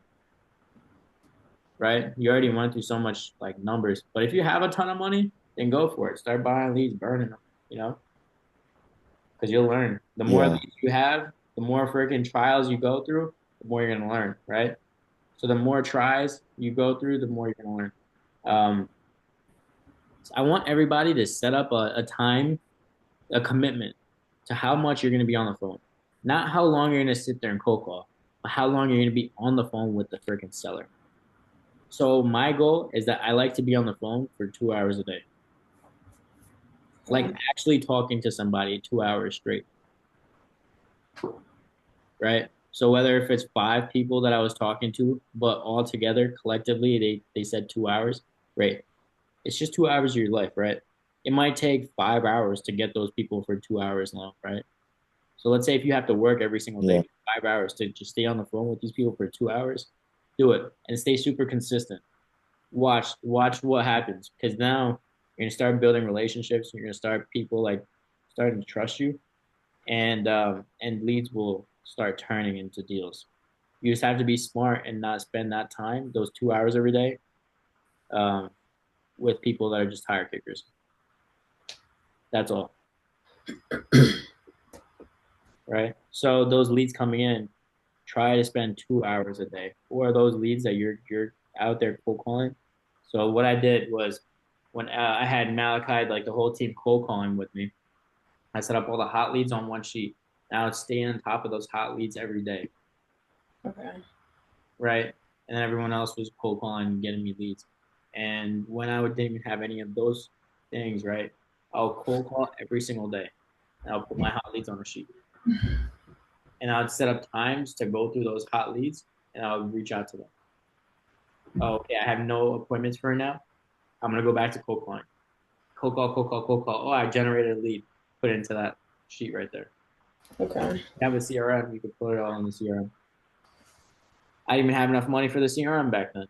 right? You already went through so much like numbers. But if you have a ton of money, then go for it. Start buying leads, burning them, because you'll learn. The more yeah, leads you have, the more freaking trials you go through, the more you're gonna learn, right? So the more tries you go through, the more you're gonna learn. Um, so I want everybody to set up a time, a commitment to how much you're gonna be on the phone. Not how long you're gonna sit there and cold call, but how long you're gonna be on the phone with the freaking seller. So my goal is that I like to be on the phone for 2 hours a day, like actually talking to somebody 2 hours straight, right? So whether if it's 5 people that I was talking to, but all together collectively they said 2 hours, right? It's just 2 hours of your life, right? It might take 5 hours to get those people for 2 hours long, right? So let's say if you have to work every single day, Yeah. 5 hours to just stay on the phone with these people for 2 hours, do it and stay super consistent. Watch what happens because now you're gonna start building relationships. You're gonna start people like starting to trust you, and leads will start turning into deals. You just have to be smart and not spend that time, those 2 hours every day, um, with people that are just tire kickers. That's all, right? So those leads coming in, try to spend 2 hours a day, or those leads that you're out there cold calling. So what I did was when I had Malachi, like the whole team cold calling with me, I set up all the hot leads on one sheet. Now it's staying on top of those hot leads every day, Okay. right? And then everyone else was cold calling and getting me leads. And when didn't even have any of those things, right? I'll cold call every single day. And I'll put my hot leads on a sheet. And I'd set up times to go through those hot leads and I'll reach out to them. Oh, okay, I have no appointments for now. I'm gonna go back to cold calling. Cold call, cold call, cold call. Oh, I generated a lead. Put it into that sheet right there. Okay. You have a CRM, you could put it all in the CRM. I didn't even have enough money for the CRM back then.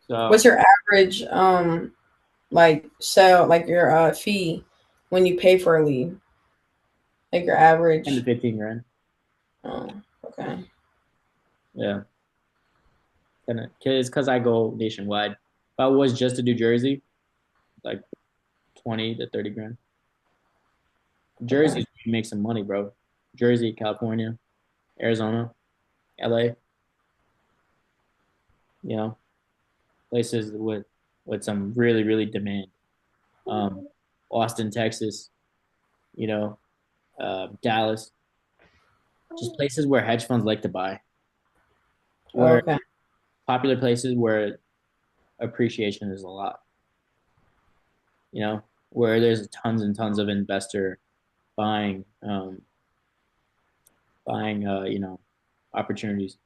What's So your average like your fee when you pay for a lead? Like your 10 to average. 15 grand. Oh, okay. Yeah. And it's because I go nationwide. If I was just to do Jersey, like 20 to 30 grand. Jersey Okay. is where you make some money, bro. Jersey, California, Arizona, LA, you know, places with some really, really demand. Austin, Texas, you know, Dallas, just places where hedge funds like to buy, where Okay. popular places where appreciation is a lot, where there's tons and tons of investor buying, opportunities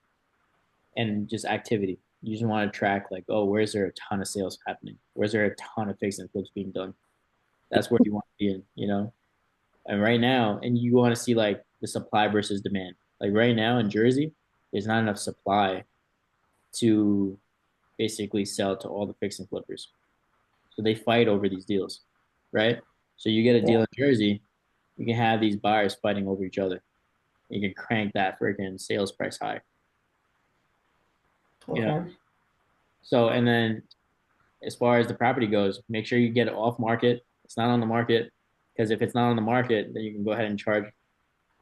and just activity. You just want to track like, oh, where's there a ton of sales happening? Where's there a ton of fix and flips being done? That's where you want to be in. And right now, and you want to see like the supply versus demand. Like right now in Jersey, there's not enough supply to basically sell to all the fix and flippers. So they fight over these deals, right? So you get a Yeah. deal in Jersey, you can have these buyers fighting over each other. You can crank that freaking sales price high, you know. Okay. So and then as far as the property goes, make sure you get it off market. It's not on the market because if it's not on the market, then you can go ahead and charge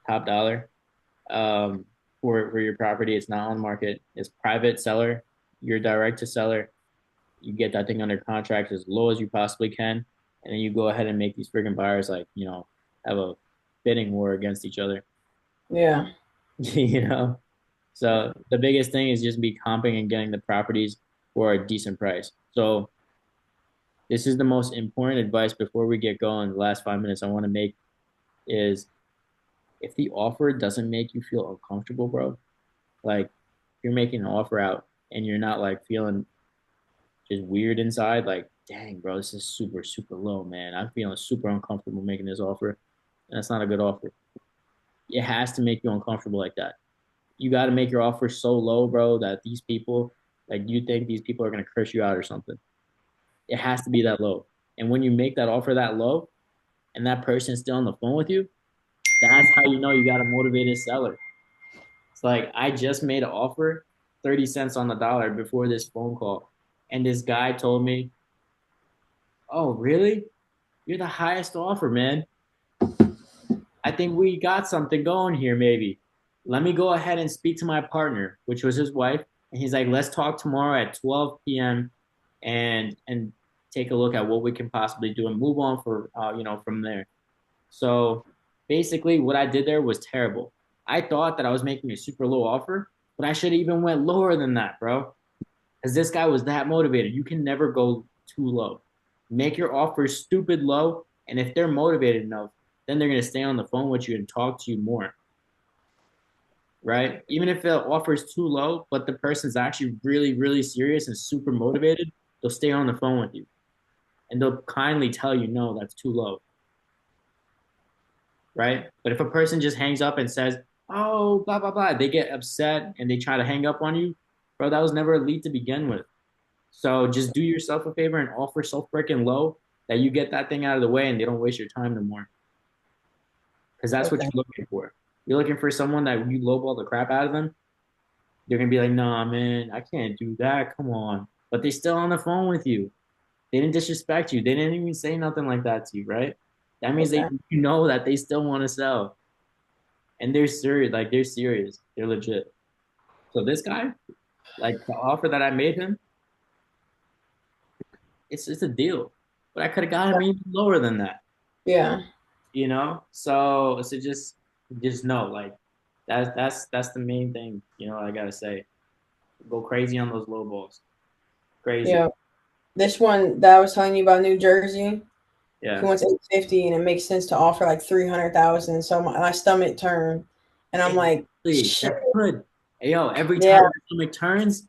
top dollar um, for your property. It's not on the market. It's private seller. You're direct to seller. You get that thing under contract as low as you possibly can, and then you go ahead and make these freaking buyers like have a bidding war against each other. Yeah. you know. So the biggest thing is just be comping and getting the properties for a decent price. So this is the most important advice before we get going. The last 5 minutes I want to make is if the offer doesn't make you feel uncomfortable, bro, like you're making an offer out and you're not like feeling just weird inside, like, dang, bro, this is super, super low, man. I'm feeling super uncomfortable making this offer. And that's not a good offer. It has to make you uncomfortable like that. You got to make your offer so low, bro, that these people, like, you think these people are going to curse you out or something. It has to be that low. And when you make that offer that low and that person is still on the phone with you, that's how you know you got a motivated seller. It's like I just made an offer 30 cents on the dollar before this phone call. And this guy told me, "Oh, really? You're the highest offer, man. I think we got something going here, maybe. Let me go ahead and speak to my partner," which was his wife. And he's like, "Let's talk tomorrow at 12 p.m. and take a look at what we can possibly do and move on from there." So basically, what I did there was terrible. I thought that I was making a super low offer, but I should have even went lower than that, bro. Because this guy was that motivated. You can never go too low. Make your offer stupid low, and if they're motivated enough, then they're gonna stay on the phone with you and talk to you more. right? Even if the offer is too low, but the person's actually really, really serious and super motivated, they'll stay on the phone with you and they'll kindly tell you, no, that's too low, right? But if a person just hangs up and says, oh, blah, blah, blah, they get upset and they try to hang up on you, bro, that was never a lead to begin with. So just do yourself a favor and offer so freaking low that you get that thing out of the way and they don't waste your time no more. Because that's what Okay. you're looking for. You're looking for someone that you lowball the crap out of them. They're gonna be like, nah, man, I can't do that. Come on. But they still on the phone with you. They didn't disrespect you. They didn't even say nothing like that to you, right? That means Okay. you know that they still want to sell. And they're serious, like they're serious. They're legit. So this guy, like the offer that I made him, it's a deal. But I could have got him even lower than that, Yeah. So just know, like that's the main thing, I gotta say. Go crazy on those low balls. Crazy. Yeah. This one that I was telling you about, New Jersey, he Yeah. wants 850, and it makes sense to offer like 300,000. So my stomach turned, and I'm like, Exactly. shit. That's good. Hey, yo, every Yeah, time the stomach turns,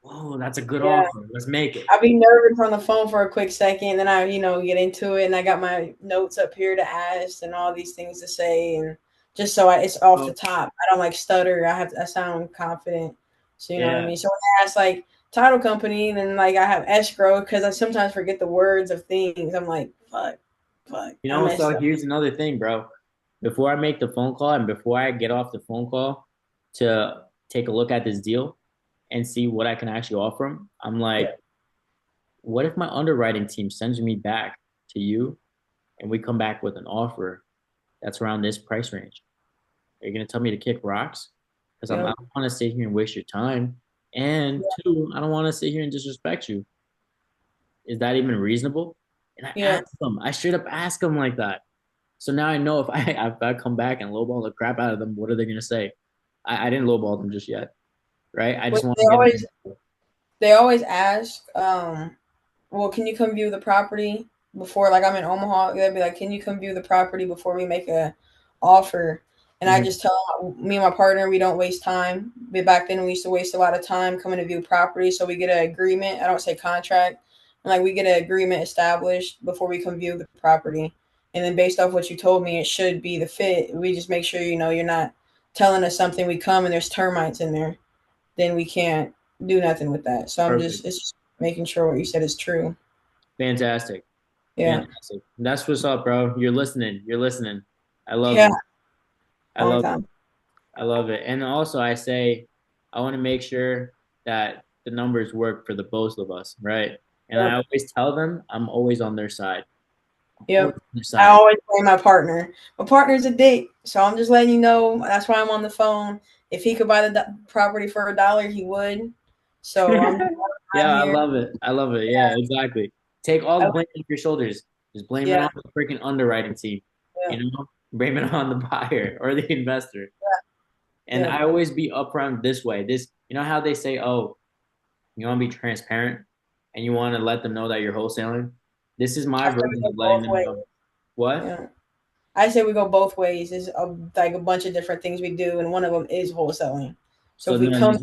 oh, that's a good yeah. offer. Let's make it. I'll be nervous on the phone for a quick second, then I, get into it, and I got my notes up here to ask and all these things to say, and just so it's off the Oh, top. I don't like stutter. I sound confident. So you know what I yeah. mean. So when I ask like title company, then like I have escrow because I sometimes forget the words of things. I'm like, fuck, I messed So up. here's another thing, bro. Before I make the phone call and before I get off the phone call to take a look at this deal and see what I can actually offer him, I'm Yeah, like, what if my underwriting team sends me back to you and we come back with an offer that's around this price range? Are you gonna tell me to kick rocks? Because I yeah, don't want to sit here and waste your time. And two, I don't want to sit here and disrespect you. Is that even reasonable? And I yeah. ask them, I straight up ask them like that. So now I know if I come back and lowball the crap out of them, what are they gonna say? I didn't lowball them just yet, right? I But just want they to get always them. they always ask, well, can you come view the property before? Like I'm in Omaha, they'll be like, can you come view the property before we make a offer? And I Mhm. just tell them, me and my partner, we don't waste time. But back then, we used to waste a lot of time coming to view property, so we get an agreement. I don't say contract, and like we get an agreement established before we come view the property. And then based off what you told me, it should be the fit. We just make sure you're not telling us something. We come and there's termites in there, then we can't do nothing with that. So Perfect. it's just making sure what you said is true. Fantastic. Yeah. Fantastic. That's what's up, bro. You're listening. You're listening. I love Yeah. it. I Long love it. time. I love it. And also I say I want to make sure that the numbers work for the both of us, right? And I Yep. always tell them I'm always on their side. I'm always Yep. on their I side. always blame my partner. My partner's a dick, so I'm just letting you know. That's why I'm on the phone. If he could buy the property for $1, he would. So I'm Yeah, I here. love it. I love it. Yeah, exactly. Take all I, the blame off your shoulders. Just blame it yeah. on the freaking underwriting team. Yeah. Blame it on the buyer or the investor. And Yeah. I always be upfront this way. How they say, oh, you want to be transparent and you want to let them know that you're wholesaling. This is my I said we version go of letting both them ways. know. What? Yeah. I say we go both ways. There's like a bunch of different things we do, and one of them is wholesaling. So So if we no, come,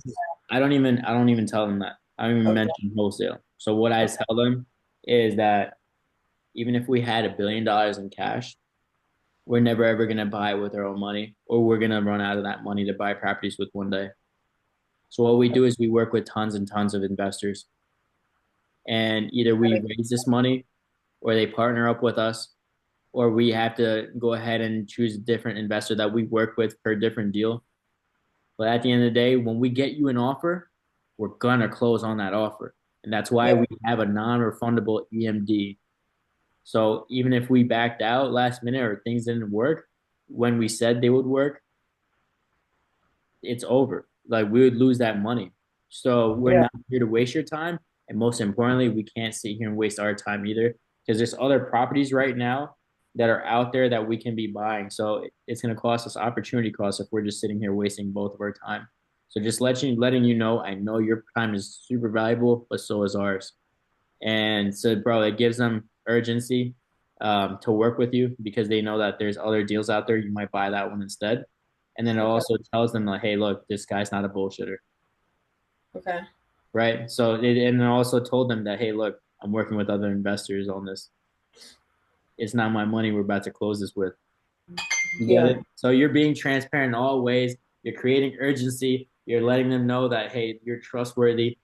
I don't even tell them that. I don't even okay, mention wholesale. So what I okay, tell them is that even if we had $1 billion in cash, we're never ever gonna buy with our own money, or we're gonna run out of that money to buy properties with one day. So what we do is we work with tons and tons of investors, and either we raise this money, or they partner up with us, or we have to go ahead and choose a different investor that we work with per different deal. But at the end of the day, when we get you an offer, we're gonna close on that offer, and that's why yeah, we have a non-refundable EMD. So even if we backed out last minute or things didn't work when we said they would work, it's over. Like we would lose that money. So we're yeah, not here to waste your time. And most importantly, we can't sit here and waste our time either because there's other properties right now that are out there that we can be buying. So it's going to cost us opportunity costs if we're just sitting here wasting both of our time. So just letting you know, I know your time is super valuable, but so is ours. And so, bro, it gives them urgency to work with you because they know that there's other deals out there. You might buy that one instead. and then it also tells them like, hey, look, this guy's not a bullshitter, Okay. right? So and it also told them that, hey, look, I'm working with other investors on this. It's not my money we're about to close this with. You get Yeah. it? So you're being transparent in all ways. You're creating urgency. You're letting them know that, hey, you're trustworthy.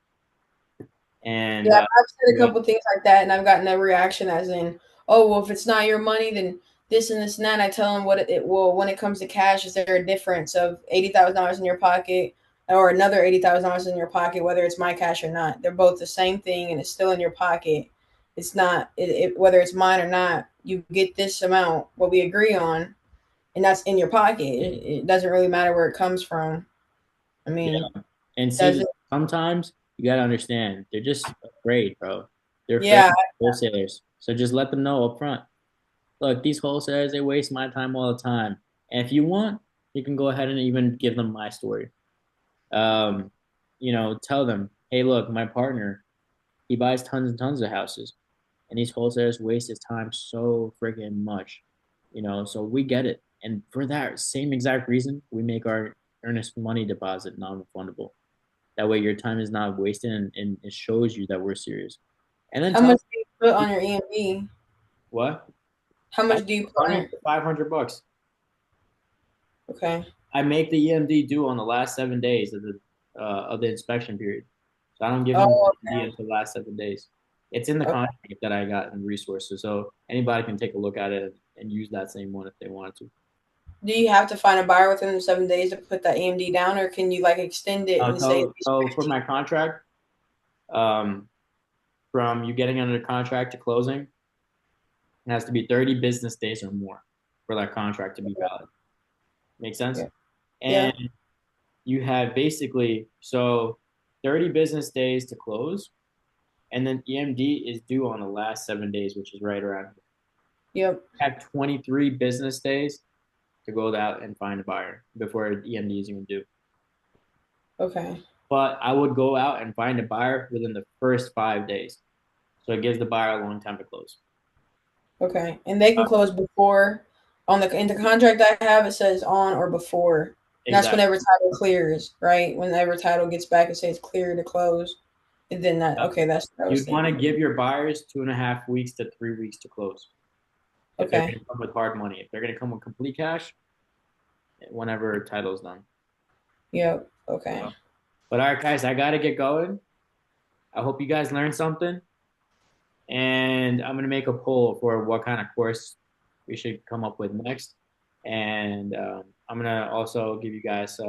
And Yeah, I've said a yeah, couple things like that, and I've gotten a reaction as in, "Oh, well, if it's not your money, then this and this and that." I tell them what it will. When it comes to cash, is there a difference of $80,000 in your pocket or another $80,000 in your pocket, whether it's my cash or not? They're both the same thing, and it's still in your pocket. It's not whether it's mine or not. You get this amount, what we agree on, and that's in your pocket. It doesn't really matter where it comes from. I mean, yeah. And does see, it? sometimes you gotta understand, they're just afraid, bro. They're afraid Yeah, of wholesalers. So just let them know up front. Look, these wholesalers, they waste my time all the time. And if you want, you can go ahead and even give them my story. Um, tell them, hey, look, my partner, he buys tons and tons of houses, and these wholesalers waste his time so freaking much. So we get it. And for that same exact reason, we make our earnest money deposit non-refundable. That way, your time is not wasted, and it shows you that we're serious. And then how tell much do you put on your EMD? what How I much do you put run on it it? for $500. Okay. I make the EMD due on the last 7 days of the inspection period. So I don't give them Oh, the EMD until the last 7 days. It's in the okay. contract that I got in resources, so anybody can take a look at it and use that same one if they wanted to. Do you have to find a buyer within the 7 days to put that EMD down, or can you like extend it and say So for my contract, um, from you getting under contract to closing, it has to be 30 business days or more for that contract to be valid. Make sense? yeah, yeah, And you have basically 30 business days to close, and then EMD is due on the last 7 days, which is right around here. yep, You have 23 business days to go out and find a buyer before EMD is even due. okay, But I would go out and find a buyer within the first 5 days. So it gives the buyer a long time to close. okay, and they can close before on the in the contract I have it says on or before. And that's Exactly. whenever title clears, right? Whenever title gets back, it says clear to close, and then that okay, that's what I was You'd want to thinking. give your buyers 2.5 weeks to 3 weeks to close if they're going Okay, to come with hard money. If they're going to come with complete cash, whenever title's done. yep, okay. But all right, guys, I got to get going. I hope you guys learned something. And I'm going to make a poll for what kind of course we should come up with next. And I'm going to also give you guys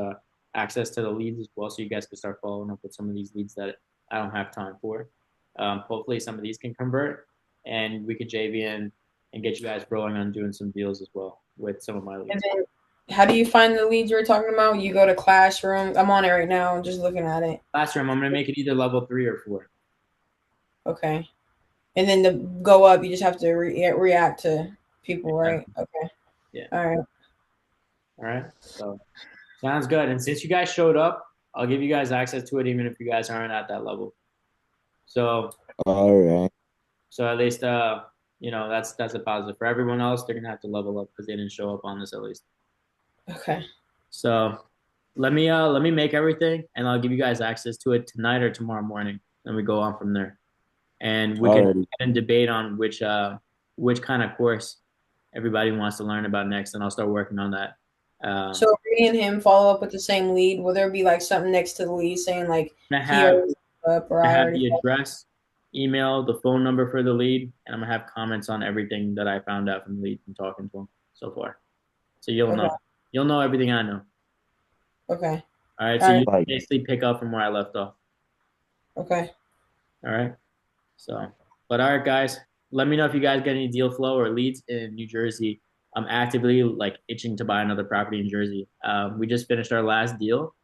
access to the leads as well so you guys can start following up with some of these leads that I don't have time for. Hopefully, some of these can convert and we could JV in and get you guys rolling on doing some deals as well with some of my And leads. then how do you find the leads you were talking about? You go to Classroom. I'm on it right now. I'm just looking at it. Classroom, I'm going to make it either level 3 or 4. Okay. And then to go up, you just have to react to people, right? Okay. Yeah. All right. All right. So sounds good. And since you guys showed up, I'll give you guys access to it, even if you guys aren't at that level. So, All right. so at least, that's a positive. For everyone else, they're gonna have to level up because they didn't show up on this at least. Okay. So, let me make everything, and I'll give you guys access to it tonight or tomorrow morning. Then we go on from there, and we can Alrighty. debate on which kind of course everybody wants to learn about next, and I'll start working on that. So me and him follow up with the same lead. Will there be like something next to the lead saying like I'm gonna he have already up or I I have already the followed? address, email, the phone number for the lead, and I'm gonna have comments on everything that I found out from the lead from talking to him so far. So Okay. you'll know everything I know. Okay. All right. So All you right. can Like, basically pick up from where I left off. Okay. All right. So, but all right, guys, let me know if you guys get any deal flow or leads in New Jersey. I'm actively like itching to buy another property in Jersey. We just finished our last deal,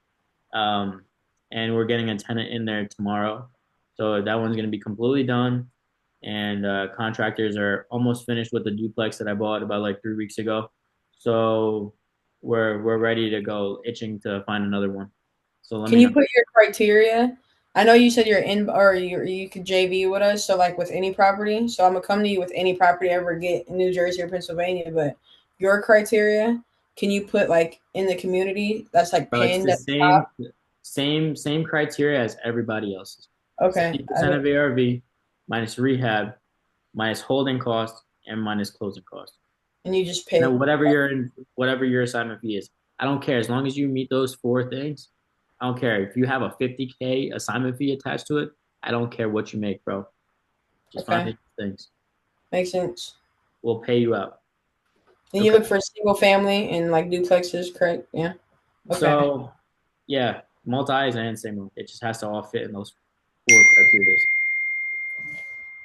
um, and we're getting a tenant in there tomorrow. So that one's gonna be completely done. And contractors are almost finished with the duplex that I bought about like 3 weeks ago. So we're ready to go, itching to find another one. So let Can me you know. put your criteria? I know you said you're in or you could JV with us. So like with any property. So I'm gonna come to you with any property I ever get in New Jersey or Pennsylvania. But your criteria, can you put like in the community that's like Bro, it's pinned the at the top? same criteria as everybody else's. Okay. 50% of ARV minus rehab, minus holding cost, and minus closing cost. And you just Now, pick. whatever your assignment fee is, I don't care as long as you meet those four things. I don't care if you have a 50K assignment fee attached to it. I don't care what you make, bro. Just find Okay. these things. Makes sense. We'll pay you out. And you Okay. look for single family and like duplexes, correct? Yeah. Okay. So, yeah, multis and single. It just has to all fit in those four criteria.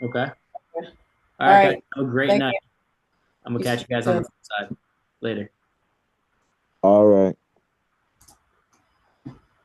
Okay. All All right, guys. right. Have a great Thank night. you. I'm gonna You catch you guys on the too. flip side later.